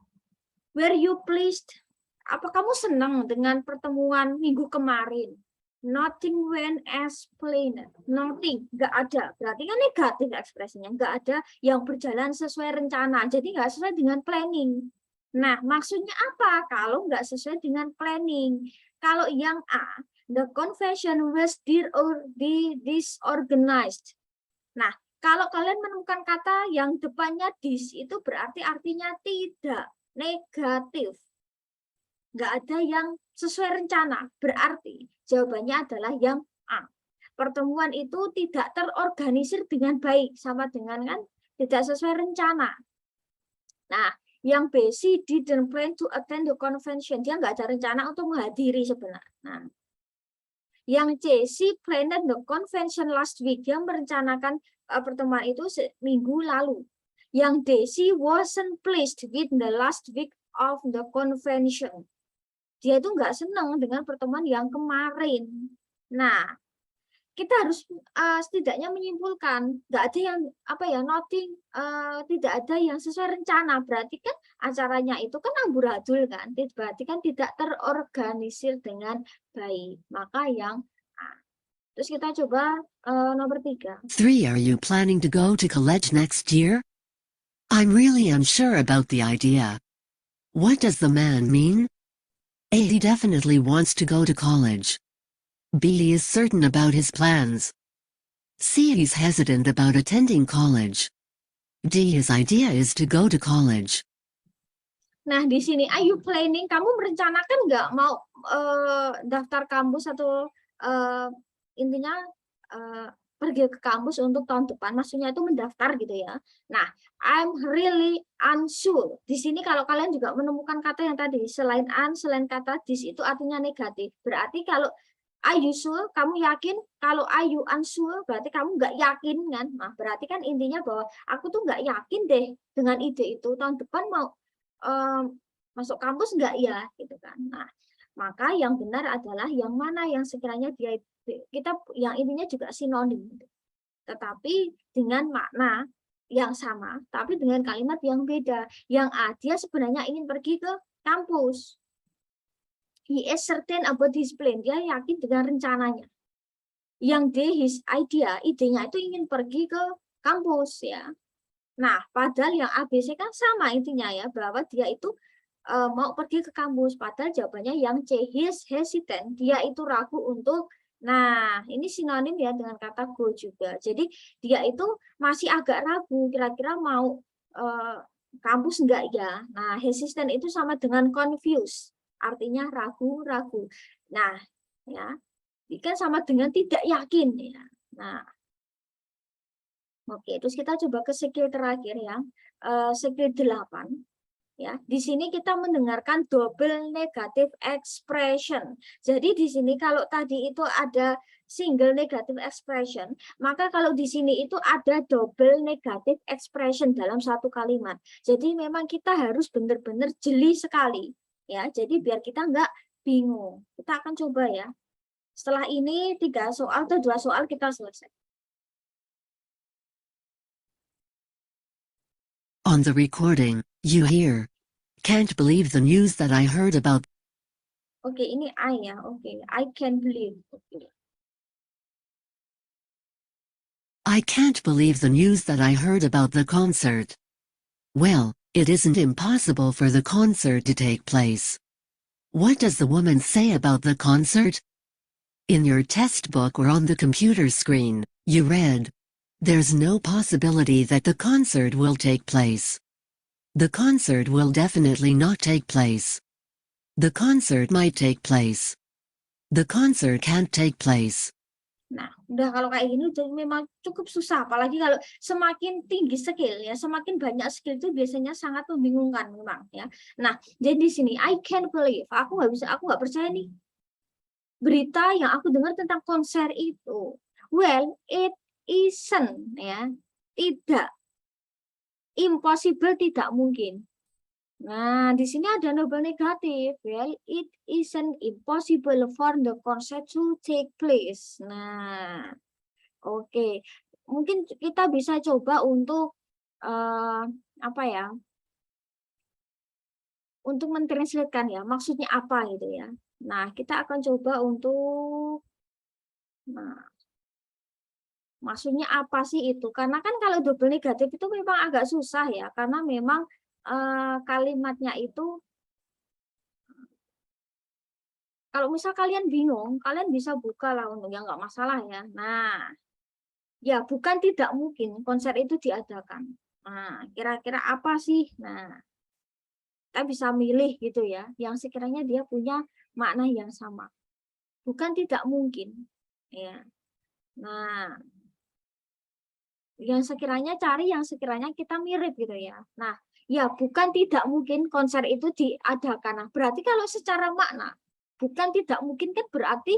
were you pleased? Apa kamu senang dengan pertemuan minggu kemarin? Nothing went as planned. Nothing, nggak ada. Berarti kan negatif ekspresinya. Nggak ada yang berjalan sesuai rencana. Jadi nggak sesuai dengan planning. Nah, maksudnya apa kalau nggak sesuai dengan planning? Kalau yang A, the convention was disorganized. Nah, kalau kalian menemukan kata yang depannya dis, itu berarti artinya tidak, negatif. Nggak ada yang sesuai rencana. Berarti jawabannya adalah yang A. Pertemuan itu tidak terorganisir dengan baik. Sama dengan kan tidak sesuai rencana. Nah, yang B, she didn't plan to attend the convention. Dia nggak ada rencana untuk menghadiri sebenarnya. Nah, yang C, she planned the convention last week. Dia merencanakan pertemuan itu minggu lalu. Yang D, she wasn't pleased with the last week of the convention. Dia itu nggak senang dengan pertemuan yang kemarin. Nah, kita harus setidaknya menyimpulkan nggak ada yang tidak ada yang sesuai rencana. Berarti kan acaranya itu kan amburadul kan, berarti kan tidak terorganisir dengan baik. Maka yang A. Terus kita coba nomor 3. 3. Are you planning to go to college next year? I'm really unsure about the idea. What does the man mean? A. He definitely wants to go to college. B. He is certain about his plans. C. He's hesitant about attending college. D. His idea is to go to college. Nah, di sini, are you planning? Kamu merencanakan nggak mau daftar kampus atau intinya pergi ke kampus untuk tahun depan? Maksudnya itu mendaftar gitu ya. Nah, I'm really unsure. Di sini kalau kalian juga menemukan kata yang tadi, selain kata this itu artinya negatif. Berarti kalau are you sure, kamu yakin? Kalau are you unsure, berarti kamu nggak yakin kan? Nah, berarti kan intinya bahwa aku tuh nggak yakin deh dengan ide itu. Tahun depan mau masuk kampus nggak ya? Gitu kan. Nah, maka yang benar adalah yang mana yang sekiranya kita yang intinya juga sinonim. Tetapi dengan makna yang sama, tapi dengan kalimat yang beda. Yang A, dia sebenarnya ingin pergi ke kampus. He is certain about his plan. Dia yakin dengan rencananya. Yang D, his idea, idenya itu ingin pergi ke kampus ya. Nah, padahal yang A, B, C kan sama intinya ya, bahwa dia itu mau pergi ke kampus. Padahal jawabannya yang C, his hesitant. Dia itu ragu untuk, nah ini sinonim ya dengan kata go juga. Jadi dia itu masih agak ragu, kira-kira mau kampus enggak ya. Nah, hesitant itu sama dengan confused. Artinya ragu-ragu. Nah, ya, kan sama dengan tidak yakin ya. Nah, oke, terus kita coba ke skill terakhir ya, skill 8. Ya, di sini kita mendengarkan double negative expression. Jadi di sini kalau tadi itu ada single negative expression, maka kalau di sini itu ada double negative expression dalam satu kalimat. Jadi memang kita harus benar-benar jeli sekali. Ya, jadi biar kita nggak bingung. Kita akan coba ya. Setelah ini 3 soal atau 2 soal kita selesai. On the recording, you hear, "Can't believe the news that I heard about." Oke, ini I ya. Oke, I can't believe. Oke. I can't believe the news that I heard about the concert. Well, it isn't impossible for the concert to take place. What does the woman say about the concert? In your test book or on the computer screen, you read, "There's no possibility that the concert will take place." The concert will definitely not take place. The concert might take place. The concert can't take place. Nah, udah kalau kayak gini udah memang cukup susah, apalagi kalau semakin tinggi skill ya, semakin banyak skill itu biasanya sangat membingungkan memang ya. Nah, jadi di sini I can't believe, aku nggak percaya nih berita yang aku dengar tentang konser itu. Well, it isn't ya, tidak, impossible, tidak mungkin. Nah, di sini ada double negatif. Well, it isn't impossible for the concert to take place. Nah, oke. Mungkin kita bisa coba untuk apa ya? Untuk mentranslatekan ya, maksudnya apa gitu ya. Nah, kita akan coba untuk maksudnya apa sih itu? Karena kan kalau double negatif itu memang agak susah ya, karena memang kalimatnya itu kalau misal kalian bingung, kalian bisa buka lah untuk yang nggak masalah ya. Nah, ya bukan tidak mungkin konser itu diadakan. Nah, kira-kira apa sih? Nah, kita bisa milih gitu ya, yang sekiranya dia punya makna yang sama. Bukan tidak mungkin, ya. Nah, yang sekiranya cari yang sekiranya kita mirip gitu ya. Nah, ya bukan tidak mungkin konser itu diadakan. Nah, berarti kalau secara makna bukan tidak mungkin kan berarti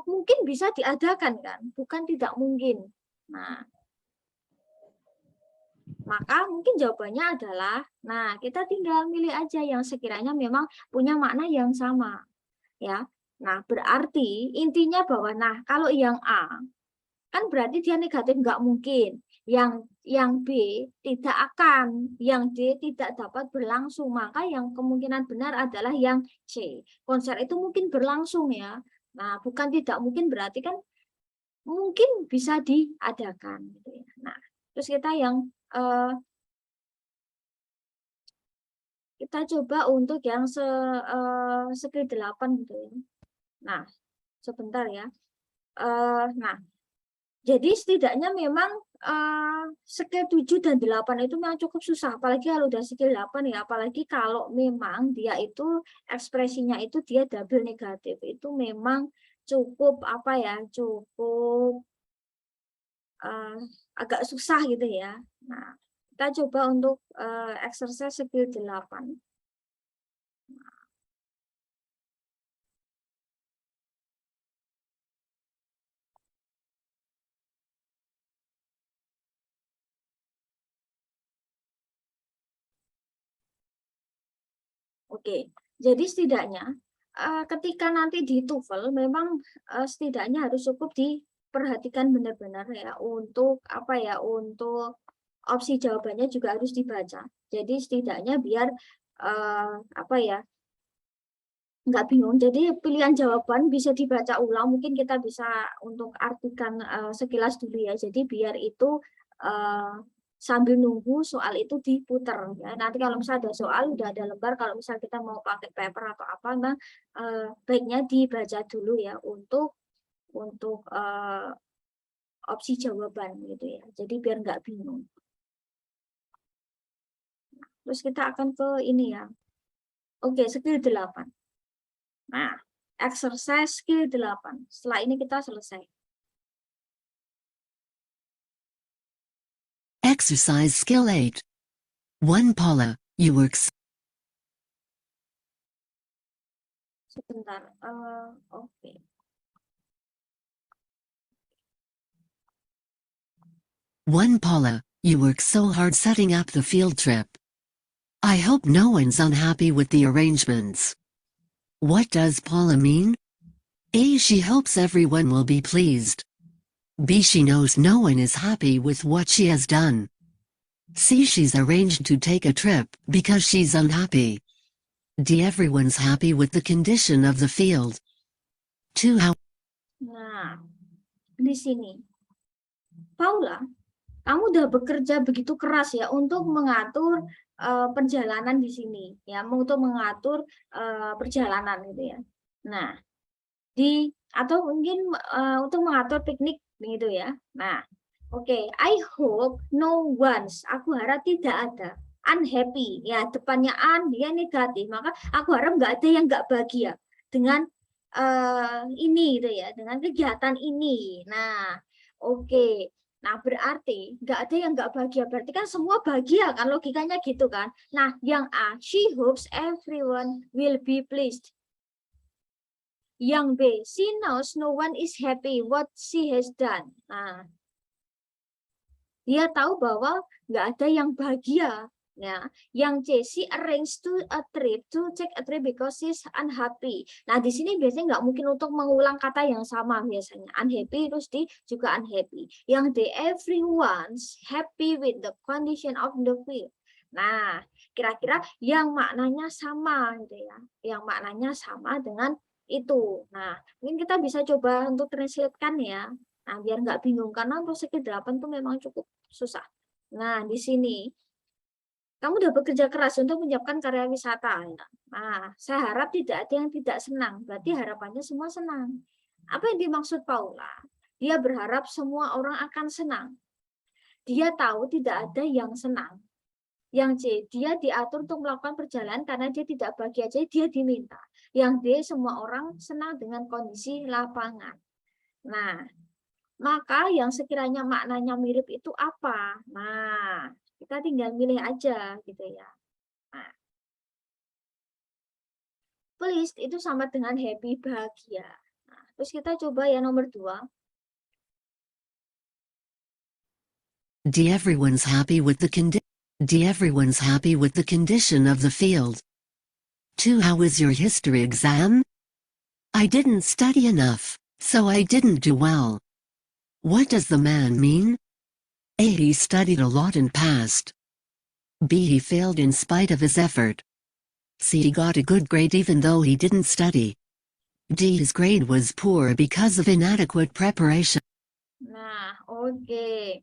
mungkin bisa diadakan kan, bukan tidak mungkin. Nah, maka mungkin jawabannya adalah, nah kita tinggal milih aja yang sekiranya memang punya makna yang sama, ya. Nah, berarti intinya bahwa, nah kalau yang A kan berarti dia negatif nggak mungkin, yang B tidak akan, yang D tidak dapat berlangsung, maka yang kemungkinan benar adalah yang C. Konser itu mungkin berlangsung ya. Nah, bukan tidak mungkin berarti kan mungkin bisa diadakan gitu ya. Nah, terus kita yang kita coba untuk yang skill 8 gitu ya. Nah, sebentar ya. Nah, jadi setidaknya memang skill 7 dan 8 itu memang cukup susah, apalagi kalau udah skill 8 ya, apalagi kalau memang dia itu ekspresinya itu dia double negatif, itu memang cukup apa ya, cukup agak susah gitu ya. Nah, kita coba untuk exercise skill 8. Oke, jadi setidaknya ketika nanti di TOEFL memang setidaknya harus cukup diperhatikan benar-benar ya untuk apa ya, untuk opsi jawabannya juga harus dibaca. Jadi setidaknya biar apa ya, nggak bingung. Jadi pilihan jawaban bisa dibaca ulang. Mungkin kita bisa untuk artikan sekilas dulu ya. Jadi biar itu sambil nunggu soal itu diputar ya. Nanti kalau misalnya ada soal udah ada lembar, kalau misalnya kita mau pakai paper atau apa, nah baiknya dibaca dulu ya untuk opsi jawaban gitu ya. Jadi biar nggak bingung. Terus kita akan ke ini ya. Oke, skill 8. Nah, exercise skill 8. Setelah ini kita selesai. Exercise skill 8. 1 Paula, you work. Sebentar. Oke. 1 Paula, you work so hard setting up the field trip. I hope no one's unhappy with the arrangements. What does Paula mean? A. She hopes everyone will be pleased. B. She knows no one is happy with what she has done. C. She's arranged to take a trip because she's unhappy. D. Everyone's happy with the condition of the field. 2. How? Nah, di sini. Paula, kamu udah bekerja begitu keras ya untuk mengatur perjalanan di sini ya, untuk mengatur perjalanan gitu ya. Nah, atau mungkin untuk mengatur piknik begitu ya. Nah, oke, I hope no one's, aku harap tidak ada unhappy ya, depannya dia negatif, maka aku harap nggak ada yang nggak bahagia dengan ini gitu ya, dengan kegiatan ini. Nah, oke. Nah, berarti nggak ada yang nggak bahagia. Berarti kan semua bahagia kan, logikanya gitu kan. Nah, yang A, she hopes everyone will be pleased. Yang B, she knows no one is happy what she has done. Nah, dia tahu bahwa nggak ada yang bahagia. Ya, yang C, she arranged to take a trip because she's unhappy. Nah, di sini biasanya nggak mungkin untuk mengulang kata yang sama biasanya. Unhappy terus juga unhappy. Yang D, everyone's happy with the condition of the field. Nah, kira-kira yang maknanya sama gitu ya. Yang maknanya sama dengan itu. Nah, mungkin kita bisa coba untuk translate-kan ya. Nah, biar nggak bingung karena untuk skill 8 itu memang cukup susah. Nah, di sini kamu udah bekerja keras untuk menyiapkan karya wisata. Ya. Nah, saya harap tidak ada yang tidak senang. Berarti harapannya semua senang. Apa yang dimaksud Paula? Dia berharap semua orang akan senang. Dia tahu tidak ada yang senang. Yang C, dia diatur untuk melakukan perjalanan karena dia tidak bahagia aja, dia diminta. Yang D, semua orang senang dengan kondisi lapangan. Nah, maka yang sekiranya maknanya mirip itu apa? Nah, kita tinggal milih aja gitu ya. Nah, pleased itu sama dengan happy, bahagia. Nah, terus kita coba ya nomor 2. D. Everyone's happy with the condition of the field. 2. How was your history exam? I didn't study enough, so I didn't do well. What does the man mean? A. He studied a lot and passed. B. He failed in spite of his effort. C. He got a good grade even though he didn't study. D. His grade was poor because of inadequate preparation. Nah, oke.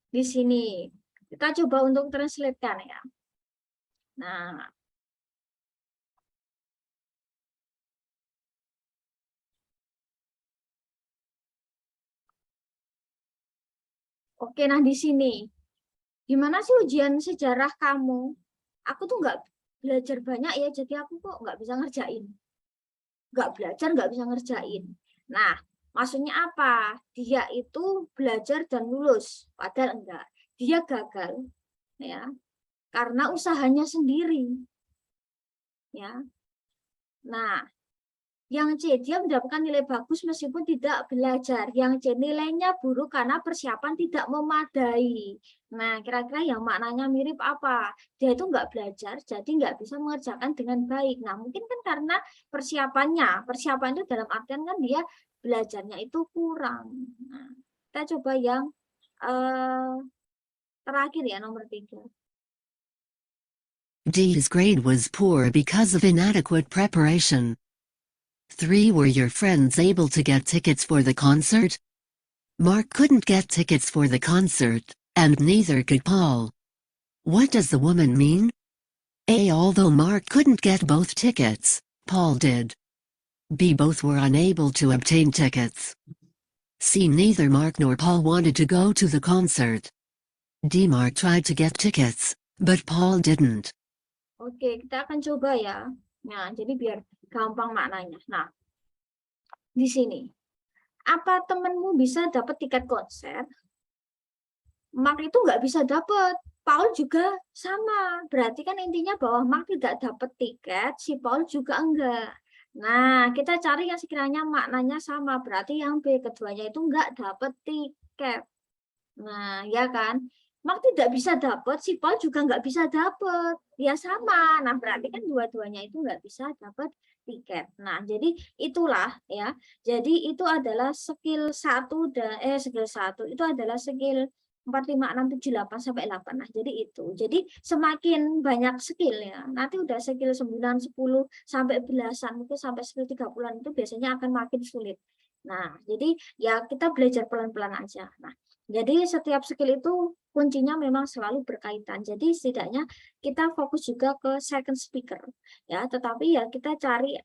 Di sini kita coba untuk translate-kan ya. Nah, oke, nah di sini gimana sih ujian sejarah kamu? Aku tuh nggak belajar banyak ya, jadi aku kok nggak bisa ngerjain. Nggak belajar, nggak bisa ngerjain. Nah, maksudnya apa? Dia itu belajar dan lulus, padahal enggak. Dia gagal, ya, karena usahanya sendiri, ya. Nah, yang C, dia mendapatkan nilai bagus meskipun tidak belajar. Yang C, nilainya buruk karena persiapan tidak memadai. Nah, kira-kira yang maknanya mirip apa? Dia itu nggak belajar, jadi nggak bisa mengerjakan dengan baik. Nah, mungkin kan karena persiapan itu dalam artian kan dia belajarnya itu kurang. Nah, kita coba yang terakhir ya, nomor 3. D's grade was poor because of inadequate preparation. 3. Were your friends able to get tickets for the concert? Mark couldn't get tickets for the concert, and neither could Paul. What does the woman mean? A. Although Mark couldn't get both tickets, Paul did. B. Both were unable to obtain tickets. C. Neither Mark nor Paul wanted to go to the concert. D. Mark tried to get tickets, but Paul didn't. Oke, kita akan coba ya. Nah, jadi biar gampang maknanya. Nah, di sini, apa temenmu bisa dapat tiket konser? Mark itu nggak bisa dapat. Paul juga sama. Berarti kan intinya bahwa Mark tidak dapat tiket, si Paul juga enggak. Nah, kita cari yang sekiranya maknanya sama. Berarti yang B, keduanya itu nggak dapat tiket. Nah, ya kan? Mark tidak bisa dapat, si Paul juga nggak bisa dapat. Ya sama. Nah, berarti kan dua-duanya itu nggak bisa dapat tiket. Nah, jadi itulah ya. Jadi itu adalah skill 1 dan skill 1 itu adalah skill 4, 5, 6, 7, 8 sampai 8. Nah, jadi itu. Jadi semakin banyak skill ya. Nanti udah skill 9, 10 sampai belasan, mungkin sampai skill 30-an itu biasanya akan makin sulit. Nah, jadi ya kita belajar pelan-pelan aja. Nah, jadi setiap skill itu kuncinya memang selalu berkaitan. Jadi setidaknya kita fokus juga ke second speaker ya, tetapi ya kita cari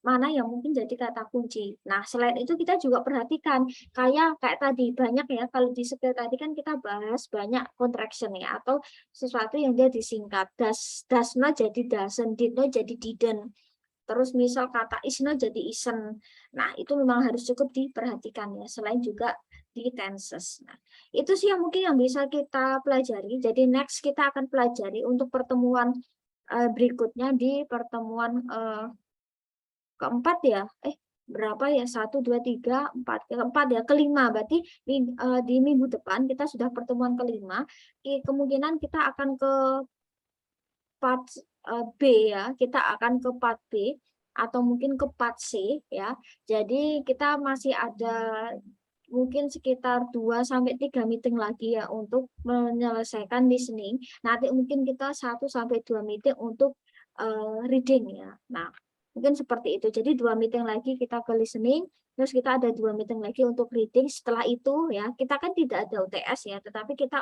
mana yang mungkin jadi kata kunci. Nah, selain itu kita juga perhatikan kayak tadi banyak ya, kalau di skill tadi kan kita bahas banyak contraction ya, atau sesuatu yang dia disingkat. Does not jadi doesn't, did not jadi didn't. Terus misal kata is not jadi isn't. Nah, itu memang harus cukup diperhatikan ya, selain juga di tenses. Nah, itu sih yang mungkin yang bisa kita pelajari. Jadi next kita akan pelajari untuk pertemuan berikutnya di pertemuan keempat ya. Berapa ya? 1, 2, 3, 4. Keempat ya, kelima. Berarti di minggu depan kita sudah pertemuan kelima. Kemungkinan kita akan ke part B ya, kita akan ke part B atau mungkin ke part C ya. Jadi kita masih ada mungkin sekitar 2-3 meeting lagi ya untuk menyelesaikan listening. Nanti mungkin kita 1-2 meeting untuk reading ya. Nah, mungkin seperti itu. Jadi 2 meeting lagi kita ke listening, terus kita ada 2 meeting lagi untuk reading. Setelah itu ya, kita kan tidak ada UTS ya, tetapi kita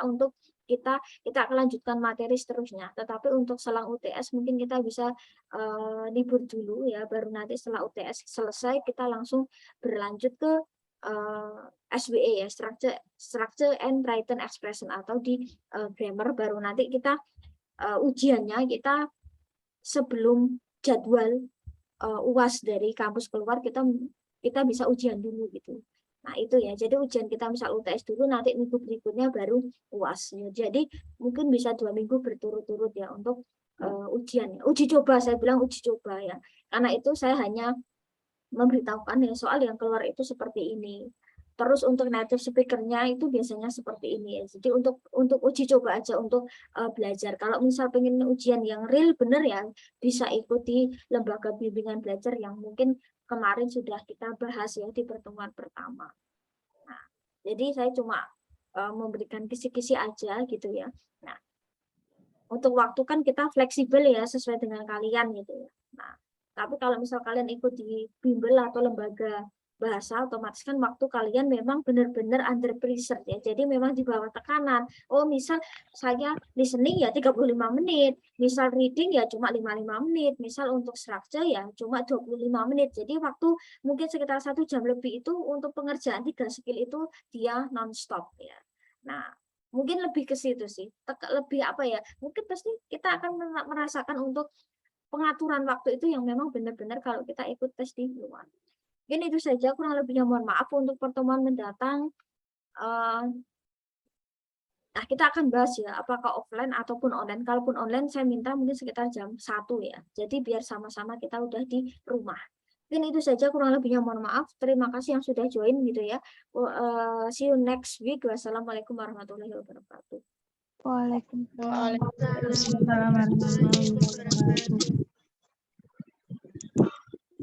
akan lanjutkan materi seterusnya. Tetapi untuk selang UTS mungkin kita bisa libur dulu ya, baru nanti setelah UTS selesai kita langsung berlanjut ke SWE ya, structure and written expression, atau di grammar. Baru nanti kita ujiannya kita sebelum jadwal UAS dari kampus keluar, kita bisa ujian dulu gitu. Nah, itu ya. Jadi ujian kita misal UTS dulu, nanti minggu berikutnya baru UAS ya. Jadi mungkin bisa 2 minggu berturut-turut ya untuk ujian. Uji coba, saya bilang uji coba ya. Karena itu saya hanya memberitahukan ya soal yang keluar itu seperti ini. Terus untuk native speaker-nya itu biasanya seperti ini ya. Jadi untuk uji coba aja, untuk belajar. Kalau misal pengen ujian yang real bener ya, bisa ikuti lembaga bimbingan belajar yang mungkin kemarin sudah kita bahas ya di pertemuan pertama. Nah, jadi saya cuma memberikan kisi-kisi aja gitu ya. Nah, untuk waktu kan kita fleksibel ya, sesuai dengan kalian gitu ya. Nah, tapi kalau misal kalian ikut di bimbel atau lembaga bahasa, otomatis kan waktu kalian memang benar-benar under pressure ya. Jadi memang di bawah tekanan. Oh, misal saya listening ya 35 menit, misal reading ya cuma 55 menit, misal untuk structure ya cuma 25 menit. Jadi waktu mungkin sekitar 1 jam lebih itu untuk pengerjaan 3 skill itu dia non-stop ya. Nah, mungkin lebih ke situ sih. Lebih apa ya? Mungkin pasti kita akan merasakan untuk pengaturan waktu itu yang memang benar-benar kalau kita ikut tes di luar. Mungkin itu saja, kurang lebihnya mohon maaf. Untuk pertemuan mendatang nah, kita akan bahas ya apakah offline ataupun online. Kalaupun online saya minta mungkin sekitar jam 1 ya. Jadi biar sama-sama kita udah di rumah. Mungkin itu saja, kurang lebihnya mohon maaf. Terima kasih yang sudah join gitu ya. See you next week. Wassalamualaikum warahmatullahi wabarakatuh. Waalaikumsalam. Waalaikumsalam warahmatullahi wabarakatuh.